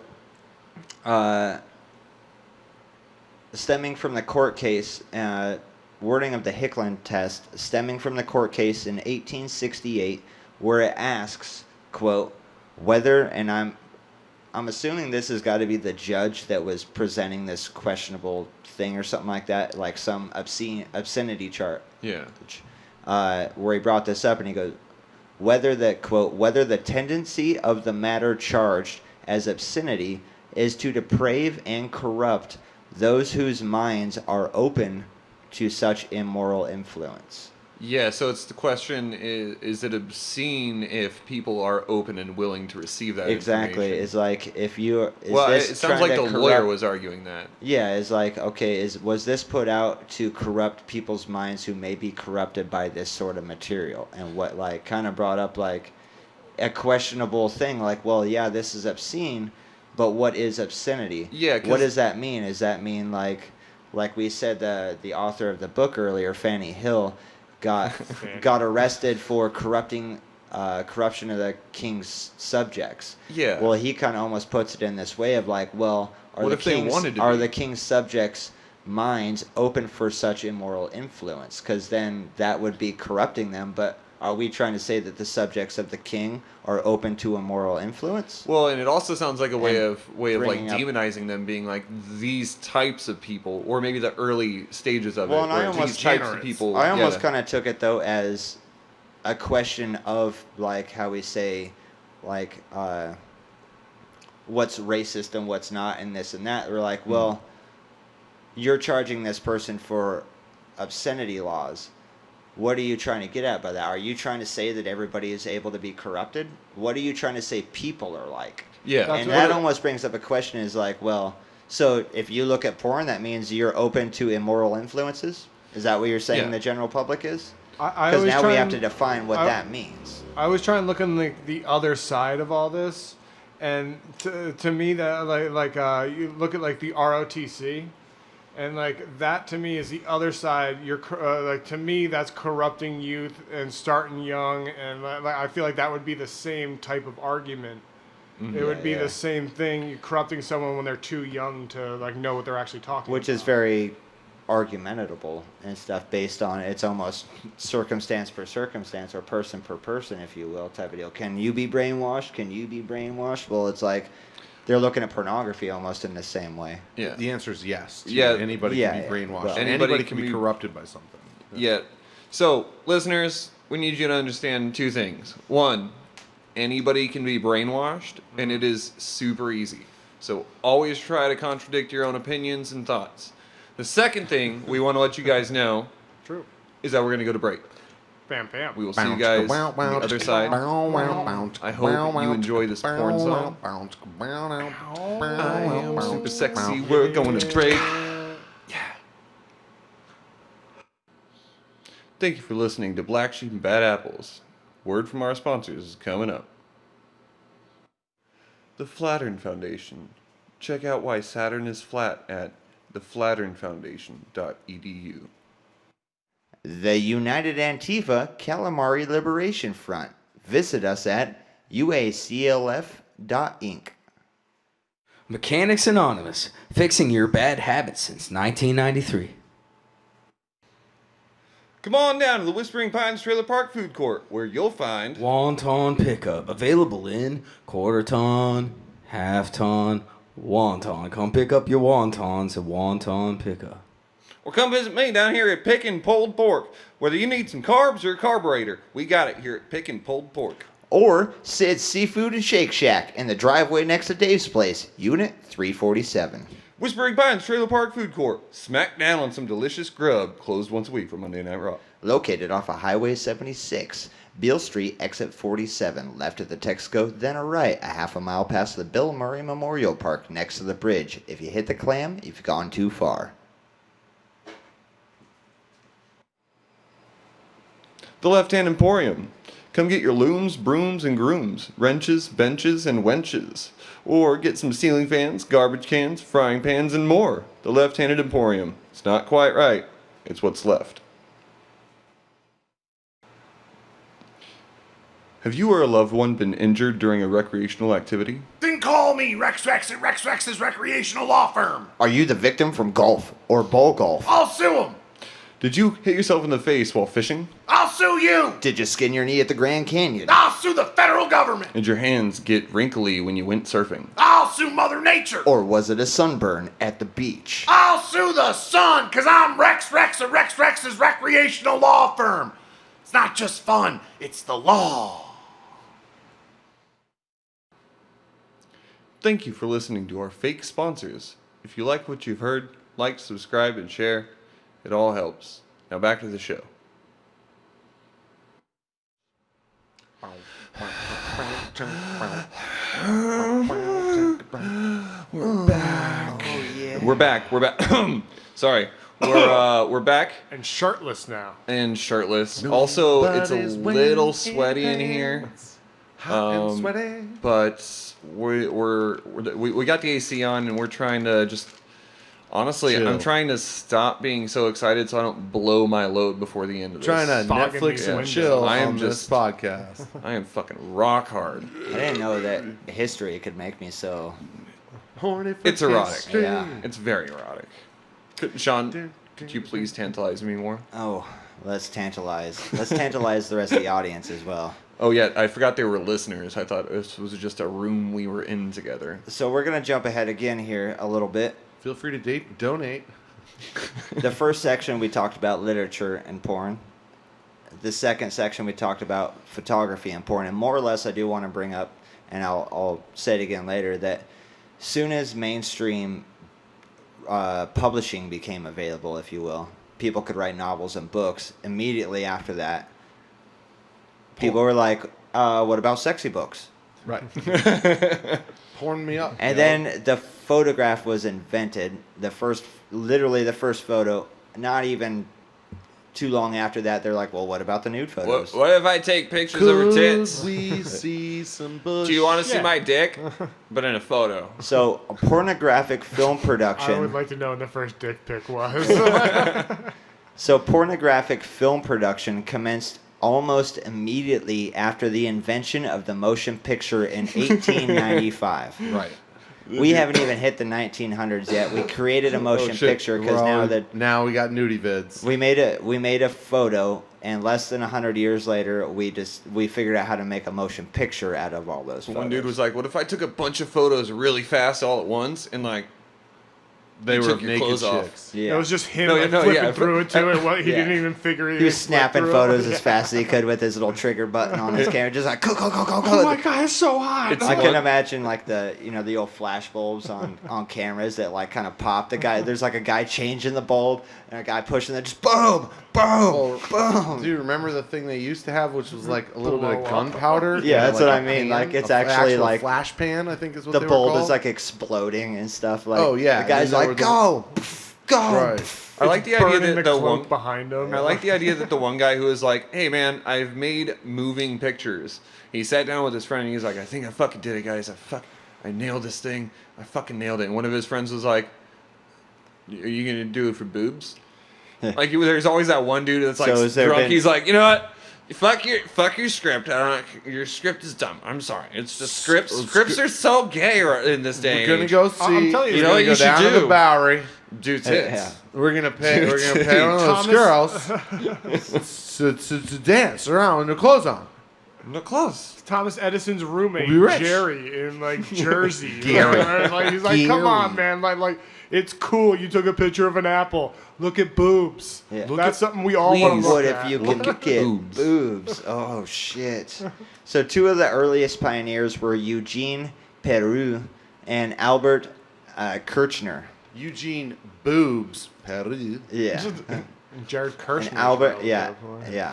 stemming from the court case, wording of the Hicklin test, stemming from the court case in 1868, where it asks, quote, whether, and I'm assuming this has got to be the judge that was presenting this questionable thing or something like that, like some obscenity chart. Yeah. Where he brought this up and he goes, whether the tendency of the matter charged as obscenity is to deprave and corrupt those whose minds are open to such immoral influence. Yeah, so it's the question, is it obscene if people are open and willing to receive that Exactly. information? It's like if you... it sounds like the lawyer was arguing that. Yeah, it's like, okay, was this put out to corrupt people's minds who may be corrupted by this sort of material? And what, like, kind of brought up, like, a questionable thing, like, well, yeah, this is obscene, but what is obscenity? Yeah, what does that mean? Does that mean, like we said, the author of the book earlier, Fanny Hill, got arrested for corruption of the king's subjects. Yeah. Well, he kind of almost puts it in this way of like, well, are the king's subjects' minds open for such immoral influence? Because then that would be corrupting them. But are we trying to say that the subjects of the king are open to immoral influence? Well, and it also sounds like a way of like demonizing them, being like these types of people, or maybe the early stages of it. And I almost types of people. I almost kind of took it though as a question of like how we say, like what's racist and what's not, and this and that. We're like, well, you're charging this person for obscenity laws. What are you trying to get at by that? Are you trying to say that everybody is able to be corrupted? What are you trying to say people are like? Yeah. And that almost brings up a question is like, well, so if you look at porn, that means you're open to immoral influences? Is that what you're saying the general public is? Because now we have to define what that means. I was trying to look on the other side of all this. And to me, that you look at like the ROTC. And like that to me is the other side. You're like, to me that's corrupting youth and starting young, and like I feel like that would be the same type of argument. Mm-hmm. It would be the same thing. You're corrupting someone when they're too young to like know what they're actually talking about. Which is very argumentable and stuff based on it's almost circumstance per circumstance or person per person, if you will, type of deal. Can you be brainwashed? Can you be brainwashed? Well, it's like. They're looking at pornography almost in the same way. Yeah. The answer is yes. Anybody can be brainwashed. Well, anybody can be corrupted by something. Yeah. So, listeners, we need you to understand two things. One, anybody can be brainwashed, and it is super easy. So, always try to contradict your own opinions and thoughts. The second thing we want to let you guys know is that we're going to go to break. Bam, bam. We will see you guys on the other side. I hope you enjoy this porn song. I am super sexy. We're going to break. Yeah. Thank you for listening to Black Sheep and Bad Apples. Word from our sponsors is coming up. The Flattern Foundation. Check out why Saturn is flat at theflatternfoundation.edu. The United Antifa Calamari Liberation Front. Visit us at uaclf.inc. Mechanics Anonymous, fixing your bad habits since 1993. Come on down to the Whispering Pines Trailer Park Food Court, where you'll find wonton pickup available in quarter ton, half ton, Wonton. Come pick up your wontons at Wonton Pickup. Or come visit me down here at Pickin' Pulled Pork. Whether you need some carbs or a carburetor, we got it here at Pickin' Pulled Pork. Or Sid's Seafood and Shake Shack in the driveway next to Dave's place, Unit 347. Whispering Pines Trailer Park Food Court. Smack down on some delicious grub. Closed once a week for Monday Night Raw. Located off of Highway 76, Beale Street, exit 47, left at the Texaco, then a right, a half a mile past the Bill Murray Memorial Park next to the bridge. If you hit the clam, you've gone too far. The Left Hand Emporium. Come get your looms, brooms, and grooms, wrenches, benches, and wenches. Or get some ceiling fans, garbage cans, frying pans, and more. The Left-Handed Emporium. It's not quite right. It's what's left. Have you or a loved one been injured during a recreational activity? Then call me, Rex Rex at Rex Rex's Recreational Law Firm. Are you the victim from golf or bowl golf? I'll sue him. Did you hit yourself in the face while fishing? I'll sue you. Did you skin your knee at the Grand Canyon? I'll sue the federal government. Did your hands get wrinkly when you went surfing? I'll sue Mother Nature. Or was it a sunburn at the beach? I'll sue the sun, because I'm Rex Rex at Rex Rex's Recreational Law Firm. It's not just fun, it's the law. Thank you for listening to our fake sponsors. If you like what you've heard, like, subscribe, and share. It all helps. Now back to the show. We're back. Oh, yeah. We're back. Sorry. We're back And shirtless now. and shirtless. Also, it's a little sweaty in here. Hot and sweaty. But we got the AC on and we're trying to just honestly, Chill. I'm trying to stop being so excited so I don't blow my load before the end of this. Trying to Fogging Netflix these and windows. chill I am on this just- podcast. I am fucking rock hard. I didn't know that history could make me so... Horny for It's erotic. history. Yeah. It's very erotic. Sean, could you please tantalize me more? Oh, let's tantalize. Let's tantalize the rest of the audience as well. Oh yeah, I forgot they were listeners. I thought this was just a room we were in together. So we're going to jump ahead again here a little bit. Feel free to donate. The first section we talked about literature and porn. The second section we talked about photography and porn. And more or less I do want to bring up, and I'll say it again later, that soon as mainstream publishing became available, if you will, people could write novels and books. Immediately after that, people were like, what about sexy books? Right. Porn me up. And yo. then the photograph was invented. Literally the first photo. Not even too long after that, they're like, well, what about the nude photos? What if I take pictures of her tits? Could we see some bush? Do you want to see Yeah. my dick? But in a photo. So, pornographic film I production. would like to know when the first dick pic was. So, pornographic film production commenced almost immediately after the invention of the motion picture in 1895. Right. We haven't even hit the 1900s yet. We created a motion picture because now we got nudie vids. we made a photo, and less than 100 years later, we figured out how to make a motion picture out of all those photos. One dude was like, "What if I took a bunch of photos really fast all at once and like They were took your naked clothes off?" chicks. Yeah. It was just him No, flipping yeah, through it to it. What he Yeah. didn't even figure it. He was flip snapping through it. photos Yeah. as fast as he could with his little trigger button on his camera, just like go. Oh my god, it's so hot. It's I like- can imagine like the old flash bulbs on cameras that like kind of pop. There's like a guy changing the bulb and a guy pushing it, just boom, boom, boom. Do you remember the thing they used to have, which was like a little bit Blow of up. gunpowder? Yeah, that's what a I mean. pan, Like, it's a actually actual like flash pan. I think is what The they were bulb called. is like exploding and stuff. Like, Oh, yeah, the guy's and then like there go, go. Right. I like the idea Burning that the the cloak one behind him. I like the idea that the one guy who was like, "Hey man, I've made moving pictures." He sat down with his friend and he's like, "I think I fucking did it, guys. I nailed this thing. I fucking nailed it." And one of his friends was like, "Are you gonna do it for boobs?" Like there's always that one dude that's like So has there drunk. been- He's like, "You know what? Fuck your script. I don't. Your script is dumb. I'm sorry. It's just scripts. Scripts are so gay in this day. We're gonna go see. I'm telling you, you know we're what gonna you go should down to do? the Bowery. do tits." Yeah. We're gonna pay one of those Thomas- girls to dance around with their clothes on. Not close. Thomas Edison's roommate, We'll be rich. Jerry, in like Jersey. Gary. Like, he's like, come on, man. Like, it's cool. You took a picture of an apple. Look at boobs. Yeah. That's something we all want to What look if at. you could get boobs? Oh, shit. So 2 of the earliest pioneers were Eugene Peru and Albert Kirchner. Eugene Boobs Peru. Yeah. Jared Kushner. And Albert, yeah.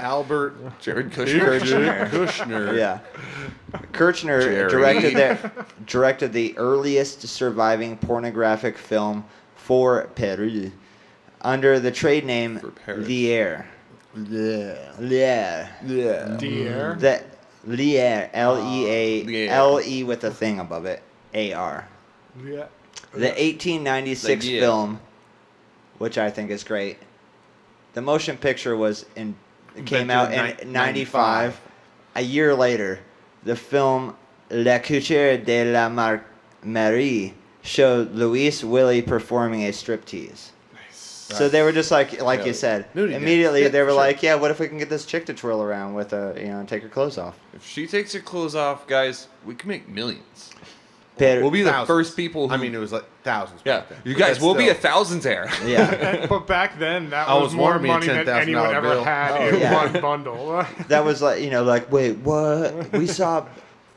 Albert Jared Kushner. Kushner. Yeah. Kirchner Jerry. directed the earliest surviving pornographic film for Peru under the trade name For Paris. Lier. Lier. Dier. That Lier. L-E-A-L-E with a thing above it. A-R. Yeah. The 1896 Lier. film, which I think is great. The motion picture came out in 95. A year later, the film La Couture de la Marie showed Louise Willy performing a striptease. Nice. So they were just like you said, Nudity immediately dance. they Yeah, were for like, yeah, what if we can get this chick to twirl around with and take her clothes off? If she takes her clothes off, guys, we can make millions. Peru. We'll be the Thousands. first people who... I mean, it was like thousands. yeah, back then. you But guys, that's we'll be a still- thousandaire. Yeah. But back then, that I was was more warning me a money than $10,000 anyone ever bill. had in yeah. one bundle. That was like, wait, what? We saw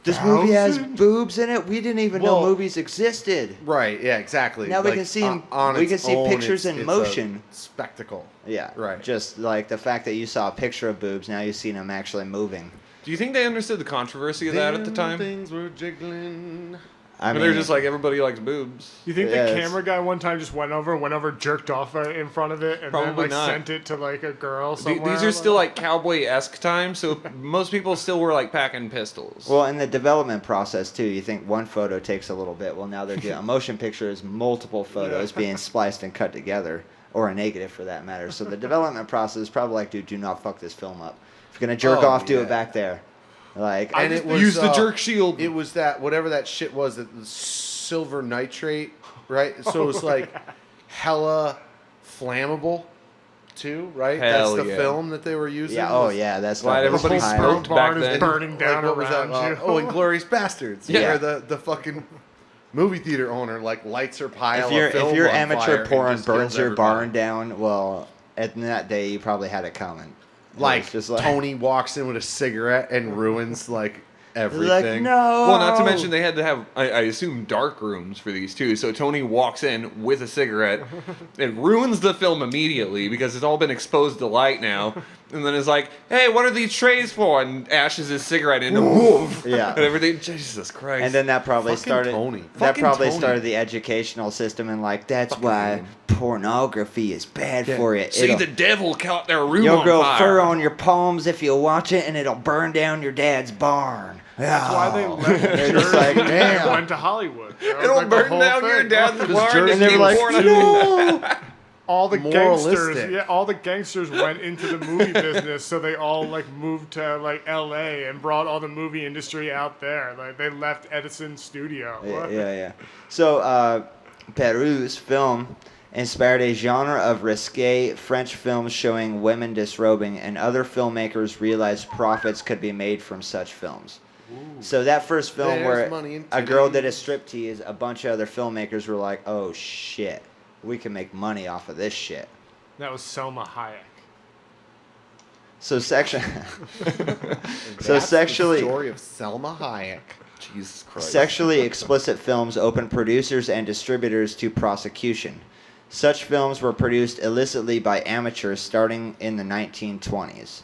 this movie has boobs in it. We didn't even know Well- movies existed. Right. Yeah. Exactly. Now we can see 'em- we can see pictures in motion. Spectacle. Yeah. Right. Just like the fact that you saw a picture of boobs, now you've seen them actually moving. Do you think they understood the controversy of that at the time? Things were jiggling. I Or mean, they're just like, everybody likes boobs. You think Yeah, the it's- camera guy one time just went over, jerked off in front of it, and then Probably like not. sent it to like a girl somewhere? These are still like cowboy-esque times, so most people still were like packing pistols. well, in the development process too, you think one photo takes a little bit. Well, now they're doing a motion picture is multiple photos being spliced and cut together, or a negative for that matter. So the development process is probably like, dude, do not fuck this film up. If you're gonna jerk Oh, off, do yeah. it back there. Like, And it was, use the jerk shield. It was that whatever that shit was, that the silver nitrate, right? So it was like hella flammable, too, right? Hell That's the yeah. film that they were using. yeah, oh was- yeah, that's Glad everybody The whole smoked smoke barn back is then. burning down what was that? around you. Oh, Inglourious Bastards. Yeah. Where the fucking movie theater owner like lights her pile if of film your on amateur fire and porn just kills burns your everybody. barn down, well, at that day you probably had it coming. It Like, was just like Tony walks in with a cigarette and ruins like everything. like no. Well, not to mention they had to have, I assume, dark rooms for these too. So Tony walks in with a cigarette. It ruins the film immediately because it's all been exposed to light now. And then is like, hey, what are these trays for? And ashes his cigarette into woof. Yeah. And everything. Jesus Christ. And then that probably Fucking started. Tony. That Fucking probably Tony. started the educational system, and like that's why pornography is bad for you. See, the devil caught their room You'll on grow fire. fur on your palms if you watch it, and it'll burn down your dad's barn. That's why they Oh. left They're Jersey just like, and damn. went to Hollywood. That was It'll like the burn whole down thing. your dad's barn Jersey- and And they're keep like, pouring no. All the Moralistic. gangsters, all the gangsters went into the movie business, so they all like moved to like L.A. and brought all the movie industry out there. Like they left Edison's studio. Yeah. So, Peru's film inspired a genre of risque French films showing women disrobing, and other filmmakers realized profits could be made from such films. So that first film There's where money in a girl did a titties. striptease, a bunch of other filmmakers were like, oh shit, we can make money off of this shit. That was Selma Hayek. So That's sexually the story of Selma Hayek. Jesus Christ. Sexually explicit films opened producers and distributors to prosecution. Such films were produced illicitly by amateurs starting in the 1920s,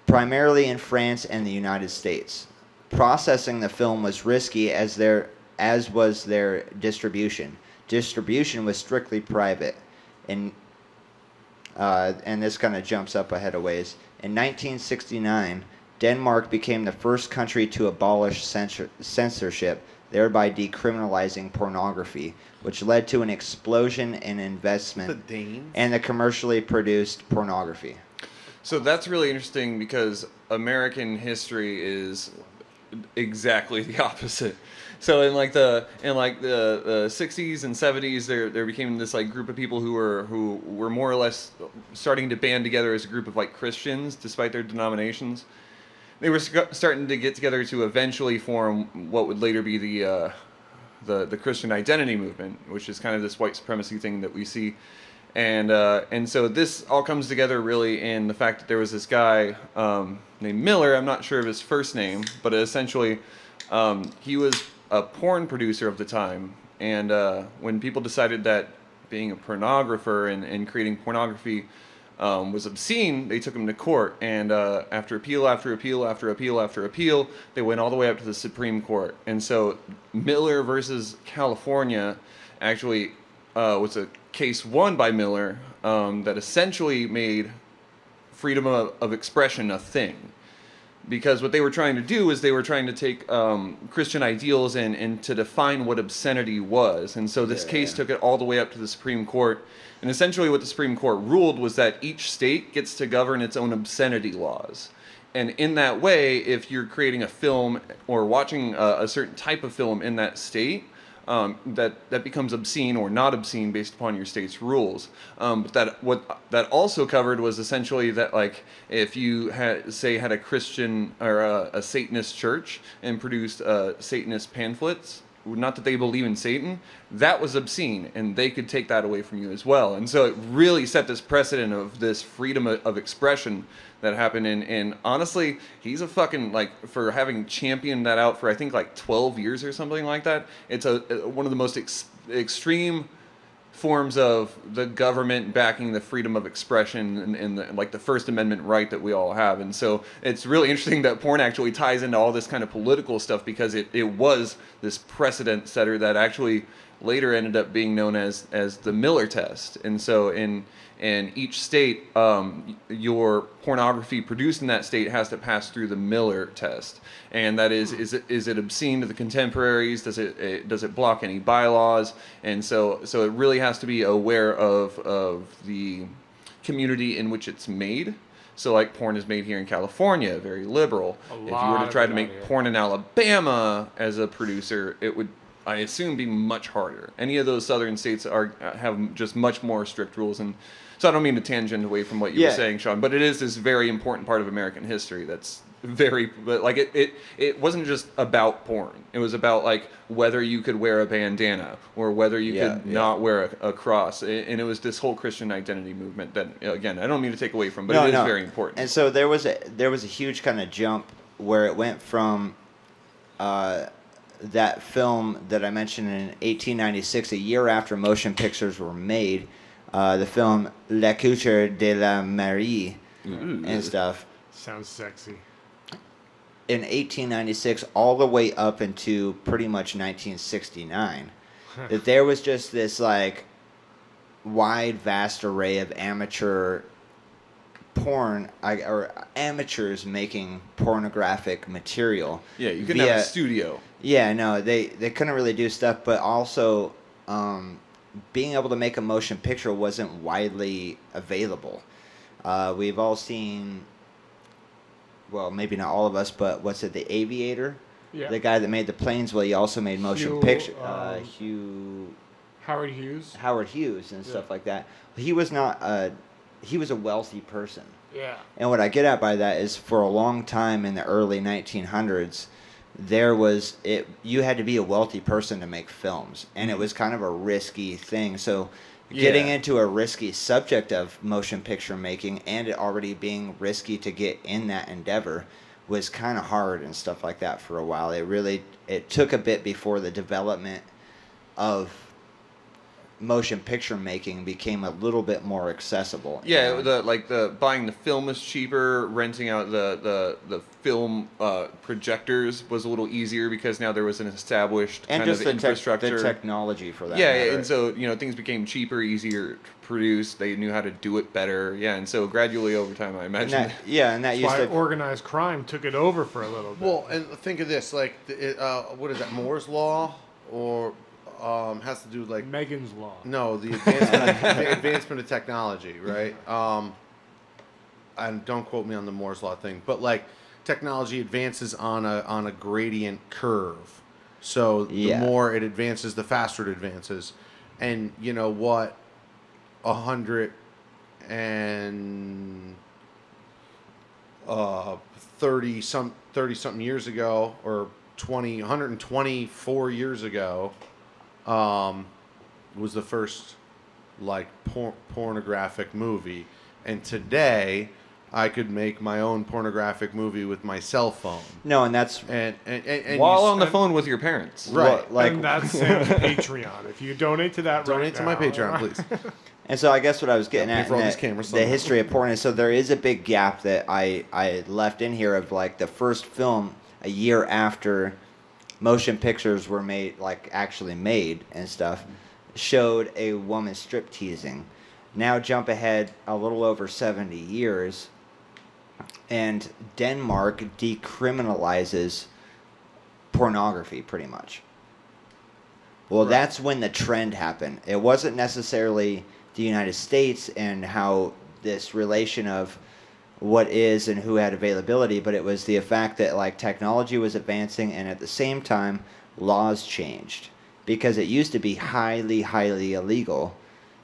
primarily in France and the United States. Processing the film was risky as was their distribution. Distribution was strictly private. And this kind of jumps up ahead of ways. In 1969, Denmark became the first country to abolish censorship, thereby decriminalizing pornography, which led to an explosion in investment The Danes. and the commercially produced pornography. So that's really interesting because American history is exactly the opposite. So in the 60s and 70s, there became this like group of people who were more or less starting to band together as a group of like Christians, despite their denominations. they were starting to get together to eventually form what would later be the Christian identity movement, which is kind of this white supremacy thing that we see. And so this all comes together really in the fact that there was this guy named Miller. I'm not sure of his first name, but essentially he was a porn producer of the time. And when people decided that being a pornographer and creating pornography was obscene, they took him to court. And after appeal after appeal after appeal after appeal, they went all the way up to the Supreme Court. And so Miller versus California actually was a case won by Miller that essentially made freedom of expression a thing. Because what they were trying to do is they were trying to take Christian ideals and to define what obscenity was. And so this case took it all the way up to the Supreme Court. And essentially what the Supreme Court ruled was that each state gets to govern its own obscenity laws. And in that way, if you're creating a film or watching a certain type of film in that state, that becomes obscene or not obscene based upon your state's rules. But what that also covered was essentially that, like, if you had a Christian or a Satanist church and produced Satanist pamphlets, not that they believe in Satan, that was obscene, and they could take that away from you as well. And so it really set this precedent of this freedom of expression that happened. And honestly, he's a fucking, like, for having championed that out for, I think, like 12 years or something like that. It's one of the most extreme forms of the government backing the freedom of expression and like the First Amendment right that we all have. And so it's really interesting that porn actually ties into all this kind of political stuff, because it was this precedent setter that actually later ended up being known as the Miller test. And so in each state, your pornography produced in that state has to pass through the Miller test. And that is it obscene to the contemporaries? Does it block any bylaws? And so it really has to be aware of the community in which it's made. So, like, porn is made here in California, very liberal. If you were to try to make porn in Alabama as a producer, it would, I assume, be much harder. Any of those southern states have just much more strict rules. And so I don't mean to tangent away from what you were saying, Shawn, but it is this very important part of American history that's but like it wasn't just about porn. It was about, like, whether you could wear a bandana or whether you could not wear a cross. And it was this whole Christian identity movement that, again, I don't mean to take away from, but it is very important. And so there was a huge kind of jump where it went from that film that I mentioned in 1896, a year after motion pictures were made, the film La Couture de la Marie and stuff. Sounds sexy. In 1896, all the way up into pretty much 1969, that there was just this, like, wide, vast array of amateur porn, or amateurs making pornographic material. Yeah, you couldn't have a studio. Yeah, no, they couldn't really do stuff, but also being able to make a motion picture wasn't widely available. We've all seen, well, maybe not all of us, but what's it, The Aviator? Yeah. The guy that made the planes, well, he also made motion picture. Howard Hughes. Howard Hughes and stuff like that. He was not he was a wealthy person. Yeah. And what I get at by that is, for a long time in the early 1900s, you had to be a wealthy person to make films, and it was kind of a risky thing. So getting into a risky subject of motion picture making, and it already being risky to get in that endeavor, was kind of hard and stuff like that for a while. It took a bit before the development of motion picture making became a little bit more accessible. Yeah, the buying the film was cheaper. Renting out the film projectors was a little easier because now there was an established kind of infrastructure. The technology for that. Yeah, and so things became cheaper, easier to produce. They knew how to do it better. Yeah, and so gradually over time, I imagine. That's why organized crime took it over for a little bit. Well, and think of this, like, what is that, Moore's Law, or has to do with, like, Megan's Law. No, the advancement of technology, right? And don't quote me on the Moore's Law thing, but, like, technology advances on a gradient curve. So the more it advances, the faster it advances. And you know what? 100 and 30 something years ago, or 124 years ago, was the first like pornographic movie, and today I could make my own pornographic movie with my cell phone. No, and that's And While on the phone with your parents. Right. like, and that's Sam's Patreon. If you donate to that, donate right to my now, Patreon, please. and so I guess what I was getting Yeah, pay at for all in these cameras the somehow. history of porn is, so there is a big gap that I left in here of like the first film a year after motion pictures were made, like actually made and stuff, showed a woman strip teasing. Now jump ahead a little over 70 years, and Denmark decriminalizes pornography pretty much. Well, Right. that's when the trend happened. It wasn't necessarily the United States and how this relation of what is and who had availability, but it was the fact that like technology was advancing, and at the same time laws changed, because it used to be highly, highly illegal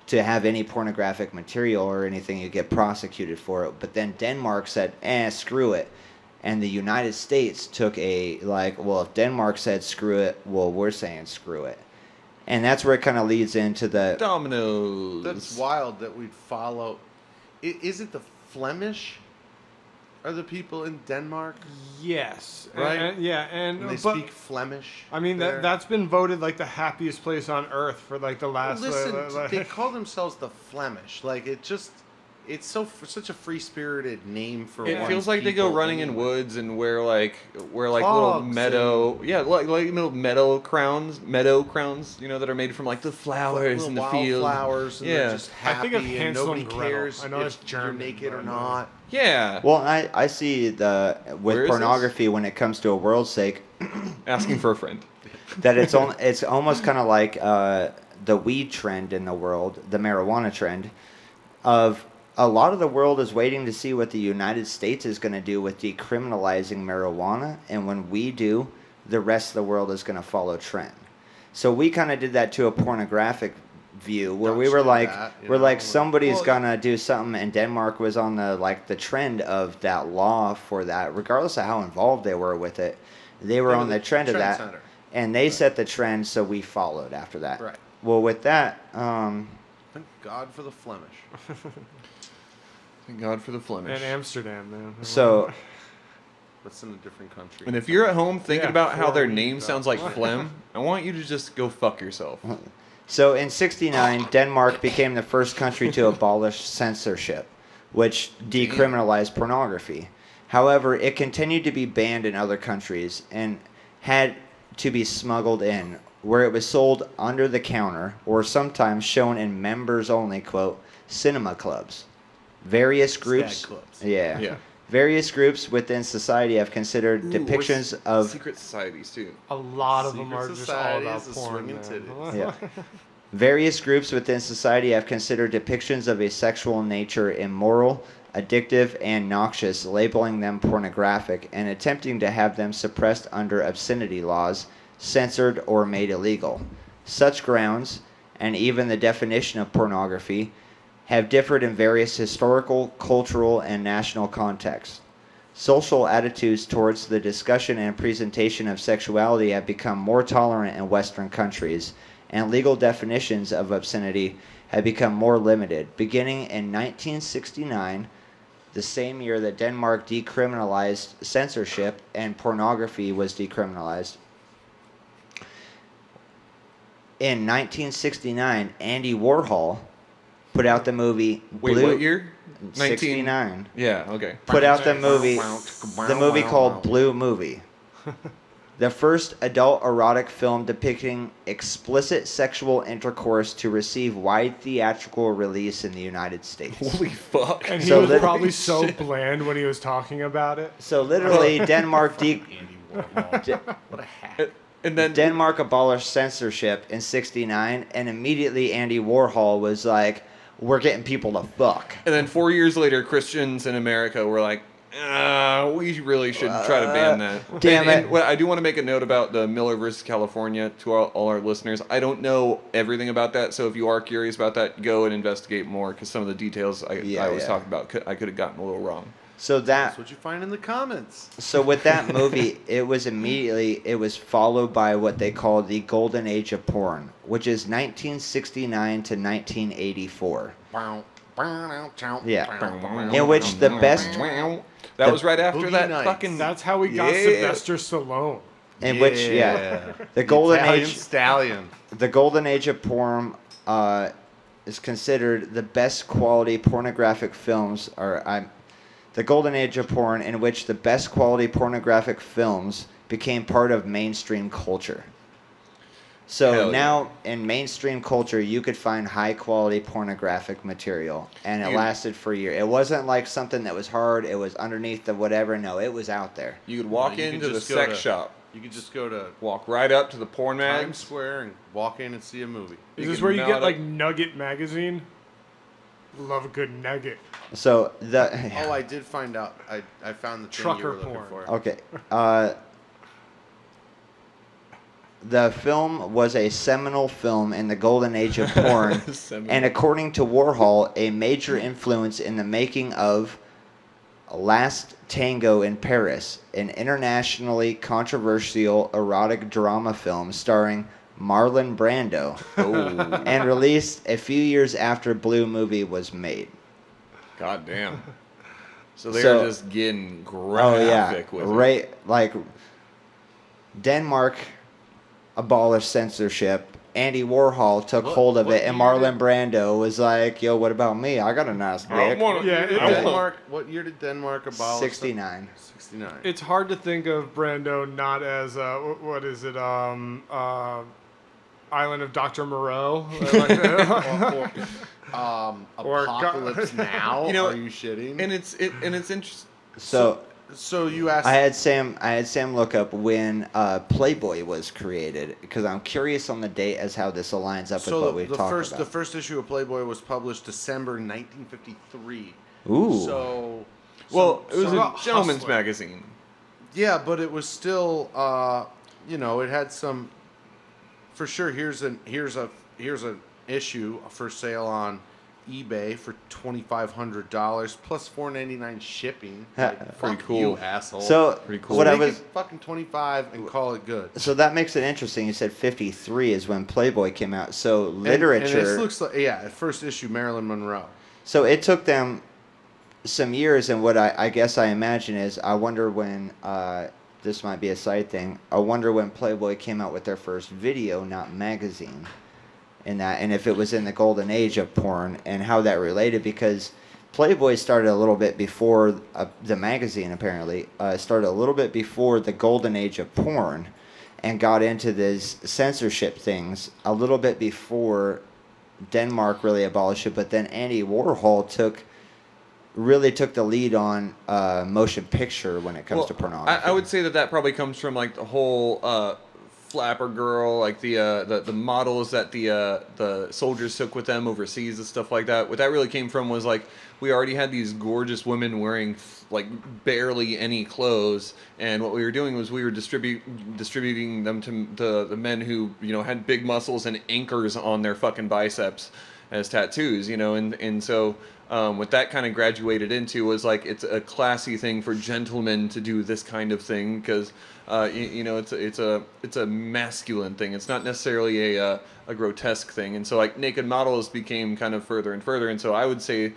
to have any pornographic material or anything. You get prosecuted for it. But then Denmark said, screw it. And the United States took a, like, well, if Denmark said screw it, well, we're saying screw it. And that's where it kind of leads into the... Dominoes. That's wild that we'd follow. Is it the Flemish? Are the people in Denmark? Yes. Right? And And they but, speak Flemish. I mean, there? that's been voted like the happiest place on earth for like the last. Listen, they call themselves the Flemish. Like it's such a free spirited name for. It one feels like they go people running in anyway. woods and wear like little Clogs meadow, like little meadow crowns, you know, that are made from like the flowers in the field. Flowers. And Yeah. they're just I happy think of and Hansel nobody and Gretel. cares I know if it's you're German, naked or but- not. Yeah. Well, I see Where with is pornography, when it comes to a world's sake, Asking for a friend. that it's almost kind of like the weed trend in the world, the marijuana trend, of a lot of the world is waiting to see what the United States is going to do with decriminalizing marijuana, and when we do, the rest of the world is going to follow trend. So we kind of did that to a pornographic view, where we Dutch were did like, that, you we're know, like somebody's well, gonna do something, and Denmark was on the trend of that law for that, regardless of how involved they were with it. They were on the trend of that, trendsetter. and they set the trend, so we followed after that. Right. Well, with that, Thank God for the Flemish. Thank God for the Flemish. And Amsterdam, man. so That's in a different country. And if you're at home thinking Yeah, about how their for name weed, sounds like phlegm, I want you to just go fuck yourself. So in '69, Denmark became the first country to abolish censorship, which decriminalized pornography. However, it continued to be banned in other countries and had to be smuggled in, where it was sold under the counter or sometimes shown in members-only, quote, cinema clubs. Various groups... Stag clubs. Yeah. Yeah. Various groups within society have considered depictions of... secret societies too. A lot of them Secret are just all societies about of porn. swinging Man. titties. Yeah. Various groups within society have considered depictions of a sexual nature immoral, addictive, and noxious, labeling them pornographic and attempting to have them suppressed under obscenity laws, censored, or made illegal. Such grounds, and even the definition of pornography, have differed in various historical, cultural, and national contexts. Social attitudes towards the discussion and presentation of sexuality have become more tolerant in Western countries, and legal definitions of obscenity have become more limited. Beginning in 1969, the same year that Denmark decriminalized censorship and pornography was decriminalized, in 1969, Andy Warhol put out the movie Wait, Blue... what year? 69. Yeah, okay. Put out the movie called Blue Movie. The first adult erotic film depicting explicit sexual intercourse to receive wide theatrical release in the United States. Holy fuck. And he So was lit- probably so bland when he was talking about it. So literally, Denmark Andy Warhol. What a hack. And then Denmark abolished censorship in '69, and immediately Andy Warhol was like, "We're getting people to fuck." And then 4 years later, Christians in America were like, we really should try to ban that. Damn and it. what I do want to make a note about the Miller versus California to all our listeners. I don't know everything about that, so if you are curious about that, go and investigate more, because some of the details I was talking about, I could have gotten a little wrong. So That's what you find in the comments. So with that movie, it was followed by what they call the golden age of porn, which is 1969 to 1984. Yeah. In which the best... That was right after Boogie that Nights. fucking... That's how we got Sylvester Stallone. In which, the golden Italian age... stallion. The golden age of porn is considered the best quality pornographic films, the golden age of porn in which the best quality pornographic films became part of mainstream culture. So Hell now in mainstream culture, you could find high quality pornographic material, and it lasted for a year. It wasn't like something that was hard. It was underneath the whatever. No, it was out there. You could walk You could into the just go sex to- shop, You could just go to walk right up to the porn Times mags. Square and walk in and see a movie. Is You this can where you mount get up- like Nugget magazine? Love a good nugget. So Oh, I did find out. I found the thing you Trucker were looking porn. for. okay. The film was a seminal film in the golden age of porn, and according to Warhol, a major influence in the making of Last Tango in Paris, an internationally controversial erotic drama film starring Marlon Brando, and released a few years after Blue movie was made. God damn. So they're So- just getting Oh yeah, graphic with it. right. Like Denmark abolished censorship. Andy Warhol took hold of what it, and year Marlon Brando was like, "Yo, what about me? I got a nice dick." What year did Denmark abolish? 69. 69. It's hard to think of Brando not as what is it? Island of Dr. Moreau. Or Apocalypse Now? You know, Are you shitting? And it's interesting. So you asked. I had Sam look up when Playboy was created because I'm curious on the date as how this aligns up with what we've talked about. The first issue of Playboy was published December 1953. Ooh. So. Well, it was a about gentleman's Hustler. magazine. Yeah, but it was still, it had some. For sure, here's an issue for sale on eBay for $2,500 plus $4.99 shipping. Like, Pretty fuck cool. you, asshole. So Pretty cool. what I Make was it fucking 25 and call it good. so that makes it interesting. You said 53 is when Playboy came out. So And literature. this looks like first issue Marilyn Monroe. So it took them some years, and what I guess I imagine is I wonder when this might be a side thing. I wonder when Playboy came out with their first video, not magazine, and if it was in the golden age of porn and how that related, because Playboy started a little bit before the magazine. Apparently, started a little bit before the golden age of porn, and got into these censorship things a little bit before Denmark really abolished it. But then Andy Warhol really took the lead on motion picture when it comes to pornography. I would say that probably comes from like the whole flapper girl, like the models that the soldiers took with them overseas and stuff like that. What that really came from was like we already had these gorgeous women wearing like barely any clothes, and what we were doing was we were distributing them to the men who had big muscles and anchors on their fucking biceps as tattoos, and so. What that kind of graduated into was like it's a classy thing for gentlemen to do this kind of thing because it's a masculine thing. It's not necessarily a grotesque thing, and so like naked models became kind of further and further. And so I would say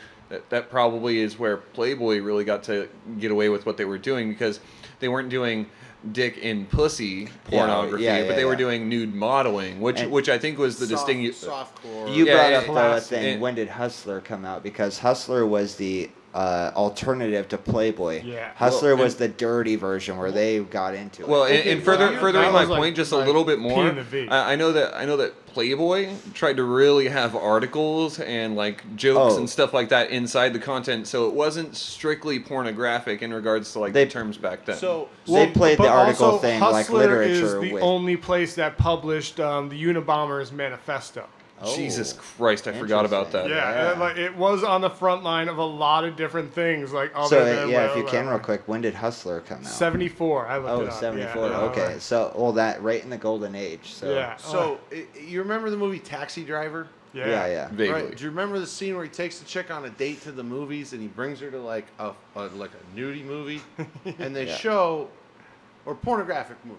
that probably is where Playboy really got to get away with what they were doing because they weren't doing dick and pussy pornography, but they were doing nude modeling, which I think was the distinct. Softcore. You brought up class. the thing. When did Hustler come out? Because Hustler was the alternative to Playboy. Yeah. Hustler was the dirty version where they got into it. Well, and furthering that my was like- point just a like little bit P more, and the V. I know that Playboy tried to really have articles and like jokes and stuff like that inside the content, so it wasn't strictly pornographic in regards to like the terms back then. So they played the but article also, thing Hustler like literature is the with. only place that published the Unabomber's manifesto. Jesus Christ, I forgot about that. Yeah, like it was on the front line of a lot of different things. Like other So than if you can real quick, when did Hustler come out? 74. I looked it up. 74. Yeah, Okay, right. so that right in the golden age. So Yeah. So you remember the movie Taxi Driver? Yeah. Vaguely. Right. Do you remember the scene where he takes the chick on a date to the movies and he brings her to like a nudie movie, and they Yeah. show, or pornographic movie,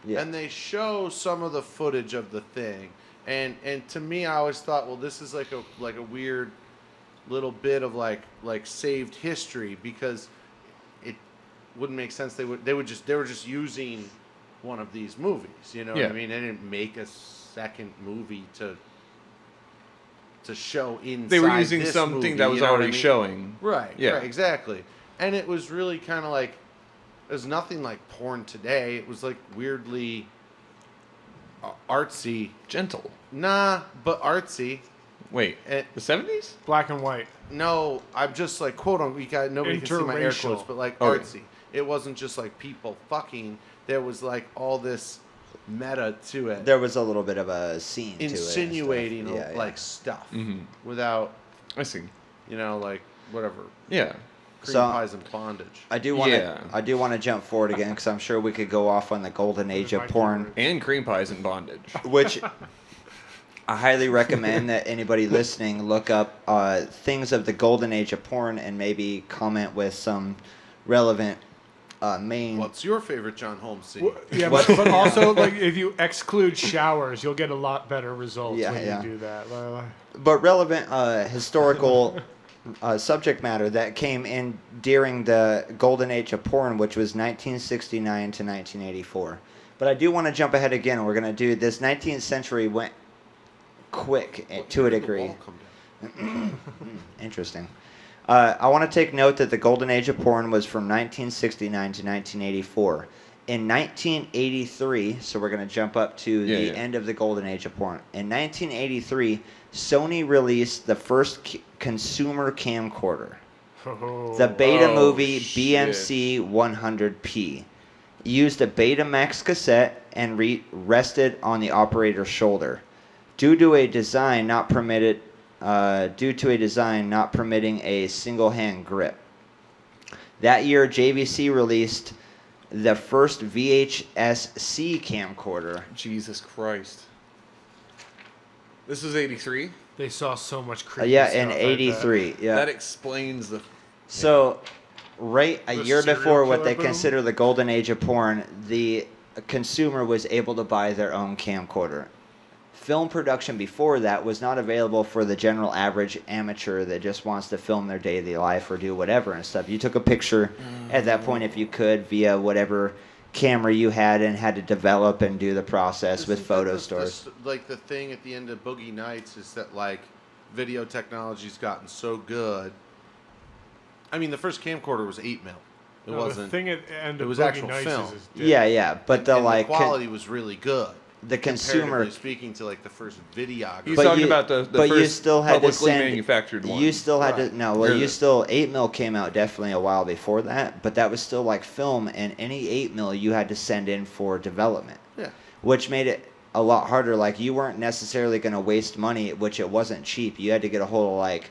Yeah. and they show some of the footage of the thing, and to me, I always thought, well, this is like a weird little bit of like saved history, because it wouldn't make sense. They were just using one of these movies. You know what Yeah. I mean? They didn't make a second movie to show inside. They were using this something movie, that was you know what already I mean? showing. Right. Yeah. Right. Exactly. And it was really kind of like, there's nothing like porn today. It was like weirdly artsy. Gentle. Nah, but artsy. Wait, Eh. the 70s? Black and white. No, I'm just like, quote unquote, you got, nobody can see my air Interracial. quotes, but like Oh, yeah. artsy. It wasn't just like people fucking. There was like all this meta to it. There was a little bit of a scene to it and stuff. Insinuating Yeah, yeah. like stuff Mhm. without, I see. like whatever. Yeah. Cream So- pies and bondage. I do want to. Yeah. I do want to jump forward again because I'm sure we could go off on the golden age of my porn, keyword. And cream pies and bondage. which I highly recommend that anybody listening look up things of the golden age of porn and maybe comment with some relevant main. What's your favorite John Holmes scene? Yeah, but also like if you exclude showers, you'll get a lot better results Yeah, when yeah. you do that. But relevant historical subject matter that came in during the golden age of porn, which was 1969 to 1984. But I do want to jump ahead again. We're going to do this 19th century went quick to a Where did the degree. wall come down? Interesting. I want to take note that the golden age of porn was from 1969 to 1984. In 1983, so we're going to jump up to the end of the golden age of porn. In 1983, Sony released the first consumer camcorder, the Beta Movie BMC 100P. Used a Betamax cassette and rested on the operator's shoulder. Due to a design not permitting a single hand grip. That year, JVC released the first VHS-C camcorder. Jesus Christ. This was 83? They saw so much creepy Yeah, stuff in like '83. Yeah. That explains the... So, right a The year serial before what killer they boom? consider the golden age of porn, the consumer was able to buy their own camcorder. Film production before that was not available for the general average amateur that just wants to film their daily life or do whatever and stuff. You took a picture at that point if you could via whatever camera you had and had to develop and do the process with Isn't photo the- stores. Like the thing at the end of Boogie Nights is that like video technology's gotten so good. I mean, the first camcorder was 8 mil. It The wasn't. thing at the end it of was Boogie actual Nights film. is Yeah, but the and like the quality was really good. the consumer. Comparatively speaking to like the first videographer. He's But talking you- about the but first you still had to publicly send- manufactured one. You still had Right. to no. Well, Or you the- still 8 mil came out definitely a while before that, but that was still like film, and any 8 mil you had to send in for development, Yeah. which made it a lot harder. Like you weren't necessarily going to waste money, which it wasn't cheap. You had to get a hold of like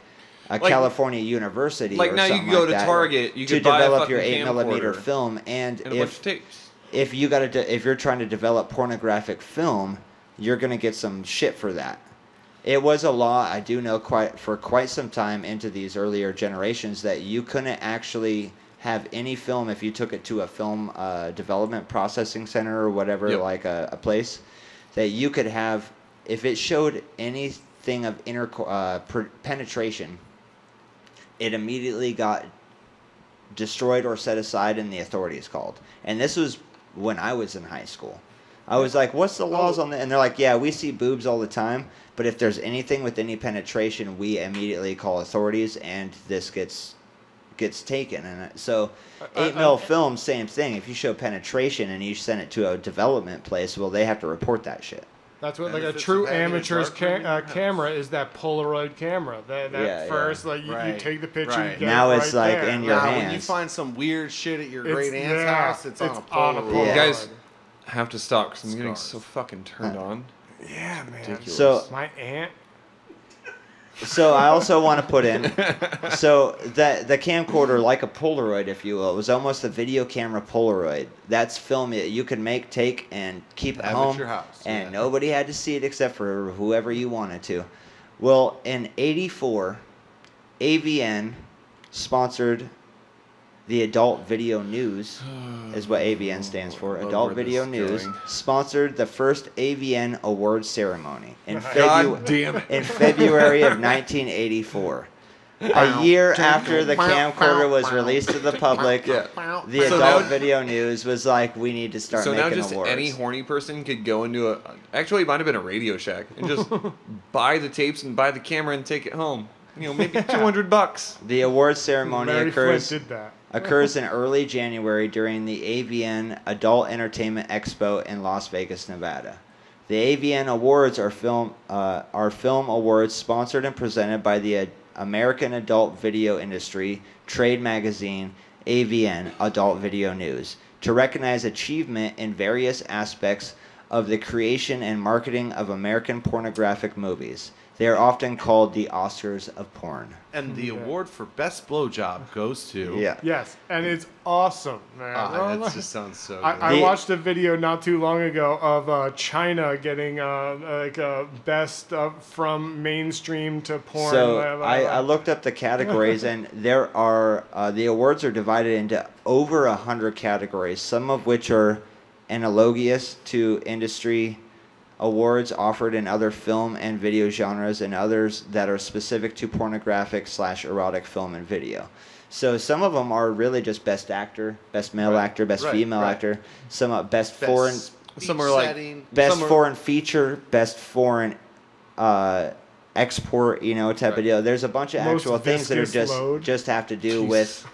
a Like- California university. like or now you something can go like to that, Target, you to could buy a develop your fucking 8 millimeter camcorder film, and and a bunch of tapes. if you got to if you're trying to develop pornographic film, you're going to get some shit for that. It was a law, I do know, for quite some time into these earlier generations that you couldn't actually have any film if you took it to a film development processing center or whatever, Yep. like a place, that you could have, if it showed anything of penetration, it immediately got destroyed or set aside and the authorities called. And this was when I was in high school. I was like, what's the laws on that? And they're like, yeah, we see boobs all the time, but if there's anything with any penetration, we immediately call authorities and this gets taken. And so 8 mil film, same thing. If you show penetration and you send it to a development place, well, they have to report that shit. That's what like a Benefits true of having a amateur's dark room in your house. camera is. That Polaroid camera. That Yeah, first, like you Right, take the picture. right. You get Now it it's right like there. in your Now, hands. when you find some weird shit at your It's great aunt's there. house, it's on a It's on a Polaroid. Yeah. You guys have to stop because I'm getting Scars. so fucking turned on. Yeah, man. Ridiculous. So My aunt. So I also want to put in, so the camcorder, like a Polaroid, if you will, was almost a video camera Polaroid. That's film that you could take, and keep at Have at home, your house, and yeah. nobody had to see it except for whoever you wanted to. Well, in '84, AVN sponsored the Adult Video News, is what AVN stands for. I love Adult where Video this is News going. sponsored the first AVN Awards ceremony in, God damn it. in February of 1984. A year after the camcorder was released to the public, Yeah. the So Adult now- Video News was like, we need to start So now making just awards. any horny person could go into a... Actually, it might have been a Radio Shack. And just buy the tapes and buy the camera and take it home. You know, maybe $200. The awards ceremony Larry occurs Flint did that. in early January during the AVN Adult Entertainment Expo in Las Vegas, Nevada. The AVN Awards are film awards sponsored and presented by the American Adult Video Industry trade magazine AVN Adult Video News to recognize achievement in various aspects of the creation and marketing of American pornographic movies. They are often called the Oscars of porn. And the award for best blowjob goes to. Yeah. Yes, and it's awesome, man. That just sounds so good. I watched a video not too long ago of China getting best from mainstream to porn. So I looked up the categories, and there are the awards are divided into over 100 categories, some of which are analogous to industry awards offered in other film and video genres, and others that are specific to pornographic/erotic film and video. So some of them are really just best actor, best male actor, best female actor. Some are best foreign, Some are like... best some are- foreign feature, best foreign export, type of deal. There's a bunch of Most actual things that are viscous load. just have to do with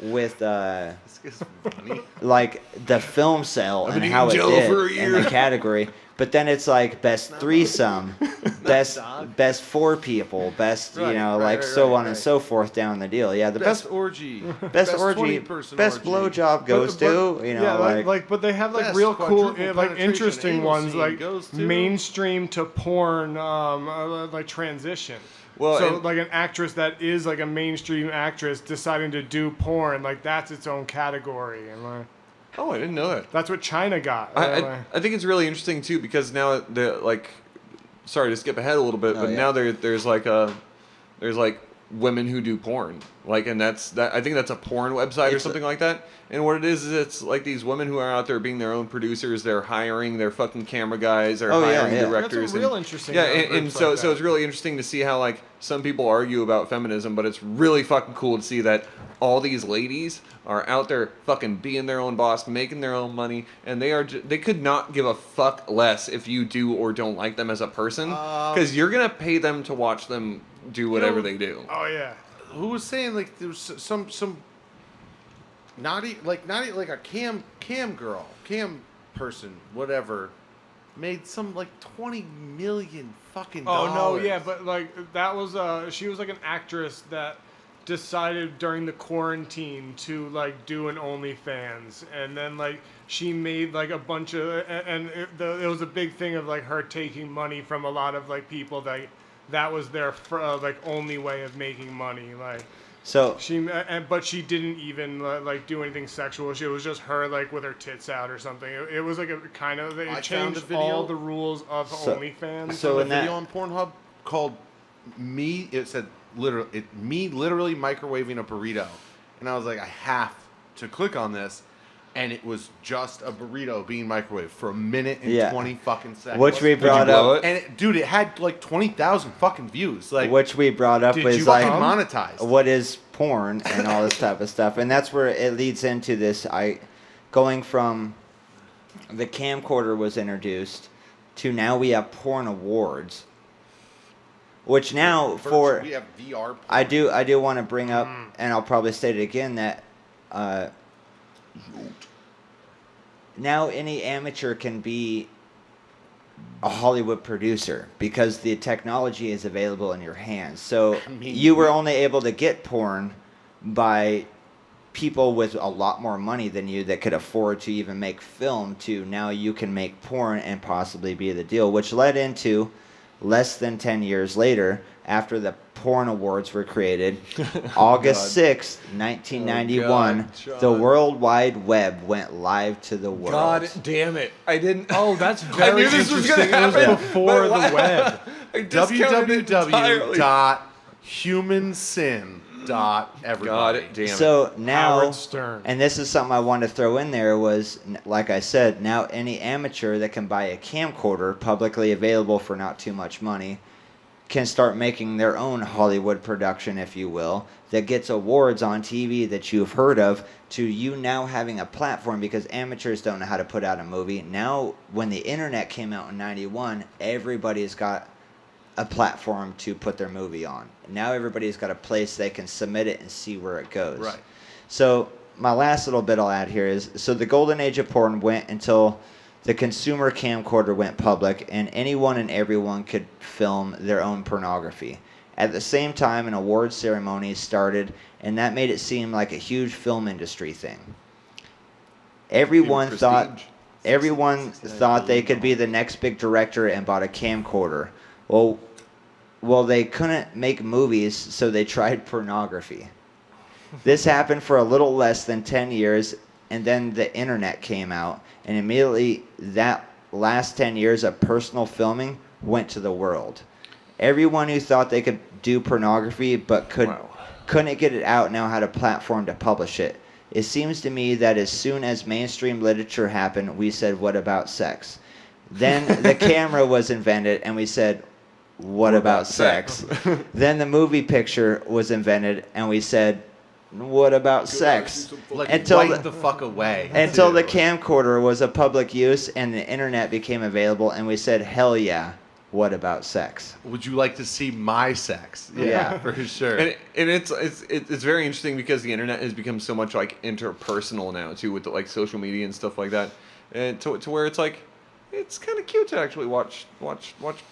This is funny. like the film sale I've and been how it eating Jell-O for a did in year. the category. But then it's like best threesome, best four people, best Right, like right, so right, on and so forth down the deal. Yeah, the Best orgy. best orgy, 20-person best orgy. blowjob goes to but they have like Best real cool, quadruple like penetration interesting anal ones, scene like goes to- mainstream to porn, like transition. Well, so and- like an actress that is like a mainstream actress deciding to do porn, like that's its own category, and like Oh, I didn't know that. that's what China got. I think it's really interesting too, because now the like, sorry to skip ahead a little bit, but yeah. now there's women who do porn, like, and I think that's a porn website or something like that. And what it is it's like these women who are out there being their own producers. They're hiring their fucking camera guys. They're hiring directors. That's a real interesting. Yeah, and groups so like so that. it's really interesting to see how like some people argue about feminism, but it's really fucking cool to see that all these ladies are out there fucking being their own boss, making their own money, and they could not give a fuck less if you do or don't like them as a person, because you're gonna pay them to watch them do whatever they do. Oh yeah. Who was saying like there was some naughty like a cam person, whatever, made some like 20 million fucking Oh dollars. no, yeah, but like that was she was like an actress that decided during the quarantine to like do an OnlyFans, and then like she made like a bunch of and it was a big thing of like her taking money from a lot of like people that was their like only way of making money, like. So But she didn't even like do anything sexual. It was just her like with her tits out or something. It was like a kind of I it found a changed video- all the rules of So- OnlyFans. so a in that- video on Pornhub called me. It said literally microwaving a burrito, and I was like, I have to click on this, and it was just a burrito being microwaved for a minute and 20 fucking seconds. which we Did you brought blow up, it? And it had like 20,000 fucking views. Like, which we brought up Did was you like fucking monetized. what is porn and all this type of stuff, and that's where it leads into this. Going from the camcorder was introduced to now we have porn awards, which now for we have VR. I do want to bring up, and I'll probably state it again, that now any amateur can be a Hollywood producer because the technology is available in your hands. So you were only able to get porn by people with a lot more money than you that could afford to even make film, to now you can make porn and possibly be the deal, which led into less than 10 years later, after the porn awards were created, August 6th, 1991, God, Shawn. the World Wide Web went live to the world. God damn it! I didn't. Oh, that's I very knew this was interesting. gonna happen. It was before but the web. I discounted it entirely. www.humansin.everybody. God damn it! So now, Howard Stern. and this is something I wanted to throw in there was, like I said, now any amateur that can buy a camcorder publicly available for not too much money can start making their own Hollywood production, if you will, that gets awards on TV that you've heard of, to you now having a platform, because amateurs don't know how to put out a movie. Now, when the internet came out in 91, everybody's got a platform to put their movie on. Now everybody's got a place they can submit it and see where it goes. Right. So my last little bit I'll add here is, so the golden age of porn went until the consumer camcorder went public, and anyone and everyone could film their own pornography. At the same time, an award ceremony started, and that made it seem like a huge film industry thing. Everyone thought they could be the next big director and bought a camcorder. Well, they couldn't make movies, so they tried pornography. This happened for a little less than 10 years, and then the internet came out, and immediately that last 10 years of personal filming went to the world. Everyone who thought they could do pornography but couldn't get it out now had a platform to publish it. It seems to me that as soon as mainstream literature happened, we said, what about sex? Then the camera was invented, and we said, what about sex? Then the movie picture was invented, and we said, what about sex? Like, Until wipe the fuck away. Until the too. camcorder was a public use and the internet became available, and we said, hell yeah, what about sex? Would you like to see my sex? Yeah. for sure. And it's very interesting because the internet has become so much like interpersonal now too, with like social media and stuff like that, and to where it's like it's kind of cute to actually watch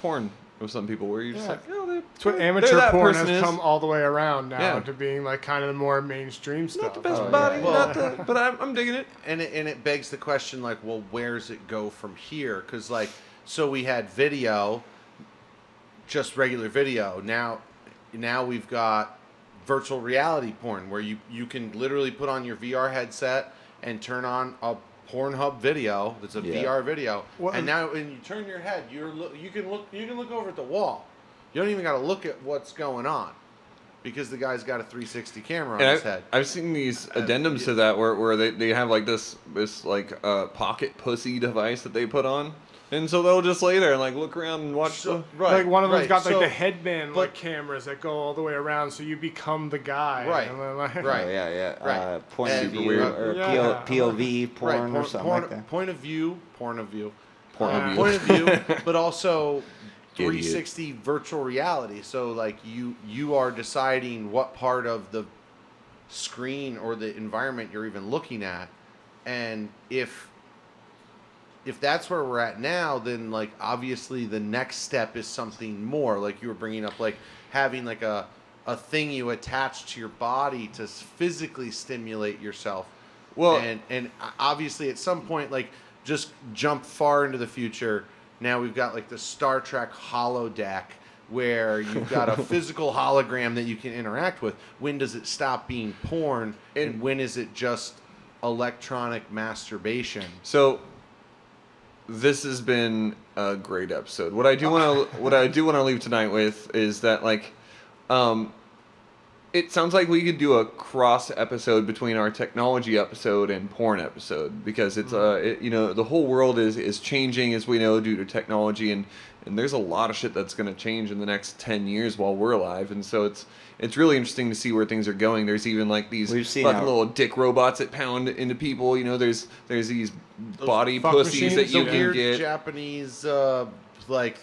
porn with some people, where you're just like, oh, That's what there amateur that porn person has is. come all the way around now Yeah. to being like kind of the more mainstream stuff. Not the best Oh, body, yeah. but I'm digging it. And it begs the question, like, well, where does it go from here? Because, like, so we had video, just regular video. Now we've got virtual reality porn, where you can literally put on your VR headset and turn on a Pornhub video that's a Yeah. VR video, Well, and now when you turn your head, you can look over at the wall. You don't even got to look at what's going on, because the guy's got a 360 camera on his head. I've seen these addendums to that where they have like this like pocket pussy device that they put on, and so they'll just lay there and like look around and watch the. Like one of them's got like So- the headband but- like cameras that go all the way around, so you become the guy. Right. And then, like, Right. Oh, yeah. Right. Point And- of view, Weird. or Yeah. POV porn or something like that. Point of view, Porn of view. point of view, but also Idiot. 360 virtual reality. So like you are deciding what part of the screen or the environment you're even looking at, and if that's where we're at now, then like obviously the next step is something more, like you were bringing up, like having like a thing you attach to your body to physically stimulate yourself. Well- and obviously at some point, like, just jump far into the future. Now we've got like the Star Trek holodeck, where you've got a physical hologram that you can interact with. When does it stop being porn, and when is it just electronic masturbation? So this has been a great episode. What I do want to leave tonight with is that like it sounds like we could do a cross episode between our technology episode and porn episode, because it's the whole world is changing, as we know, due to technology, and there's a lot of shit that's going to change in the next 10 years while we're alive, and so it's really interesting to see where things are going. There's even like these We've seen fucking how- little dick robots that pound into people. You know, there's these body fuck pussies that machines, you The can weird get. Japanese like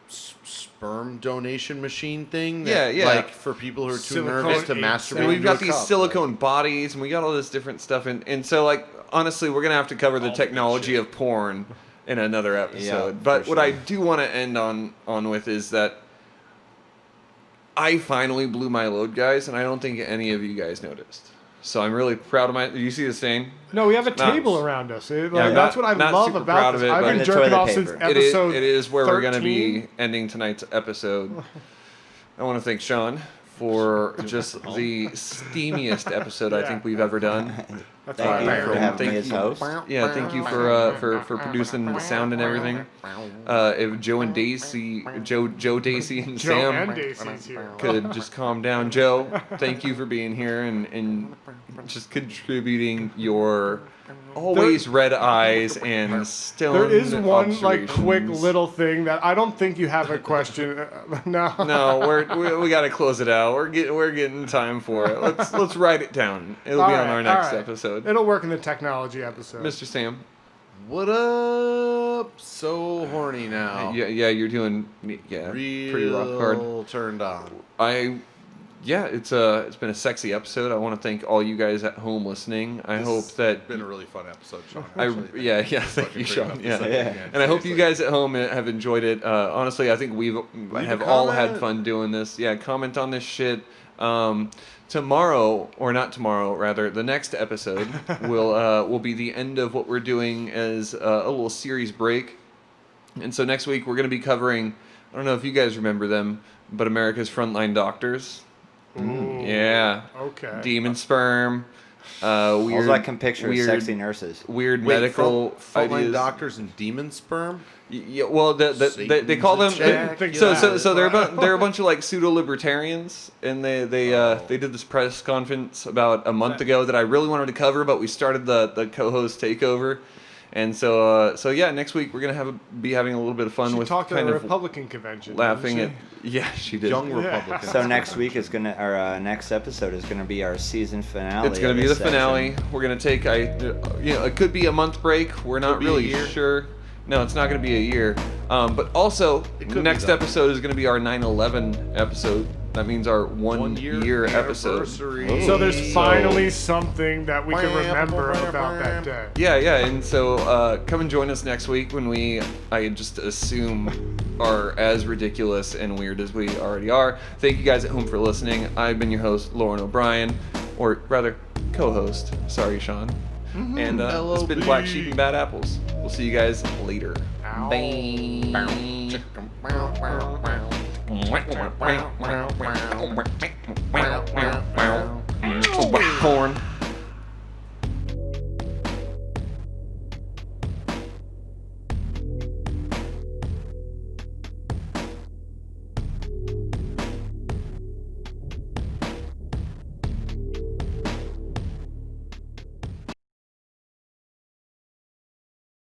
sperm donation machine thing. Yeah, yeah. Like for people who are too Silicone nervous to apes. masturbate. And we've got into a these cup, silicone bodies, and we got all this different stuff, and so like honestly, we're gonna have to cover the All the technology shit. of porn in another episode. Yeah, But for what sure. I do want to end on with is that I finally blew my load, guys, and I don't think any of you guys noticed. So I'm really proud of my. Do you see the stain? No, we have a Not- table around us. I'm That's not- what I not love super about proud this. of it, I've but- been And the jerking toilet off since paper. episode it is where we're going to 13. be ending tonight's episode. I want to thank Shawn for just the steamiest episode I think we've ever done. That's Thank you why for having me as host. Yeah, thank you for producing the sound and everything. If Joe and Daisy, Joe Daisy and Joe Sam and Daisy's here. could just calm down. Joe, thank you for being here and just contributing your always red eyes and stone. There is one like quick observations. little thing that I don't think you have a question. No. No, we got to close it out. We're getting time for it. Let's write it down. It'll be on our next episode. It'll work in the technology episode. Mr. Sam. What up? So horny now. Yeah, you're doing pretty rock hard. Real turned on. It's been a sexy episode. I want to thank all you guys at home listening. I hope that It's been a really fun episode, Sean. thank you, Shawn. Yeah. Yeah. And I hope you guys at home have enjoyed it. Honestly, I think we have all had comment. fun doing this. Yeah, comment on this shit. Tomorrow, or not tomorrow, rather, the next episode will be the end of what we're doing as a little series break. And so next week we're going to be covering, I don't know if you guys remember them, but America's Frontline Doctors. Ooh. Yeah. Okay. Demon sperm. All Weird, I can picture is weird, sexy nurses. Weird Wait, medical frontline ideas. doctors and demon sperm. Yeah, well, they call them. Satan's attack. So they're a bunch of like pseudo libertarians, and they did this press conference about a month ago that I really wanted to cover, but we started the co-host takeover, and so yeah, next week we're gonna be having a little bit of fun She with talked at kind the of Republican convention. laughing didn't at. Yeah, she did. Young Yeah. Republicans. So next week is our next episode is gonna be our season finale. It's gonna of be the this finale. section. We're gonna take it could be a month break. We're not Could be a really year. sure. No, it's not gonna be a year. But also, It could be next though. episode is gonna be our 9/11 episode. That means our one year episode. anniversary. she? So there's finally something that we can remember about that day. Yeah, and so come and join us next week when I just assume, are as ridiculous and weird as we already are. Thank you guys at home for listening. I've been your host, Lauren O'Brien, or rather, co-host. Sorry, Shawn. And it's been LOB. Black Sheep and Bad Apples. We'll see you guys later. Ow. Bye. Corn.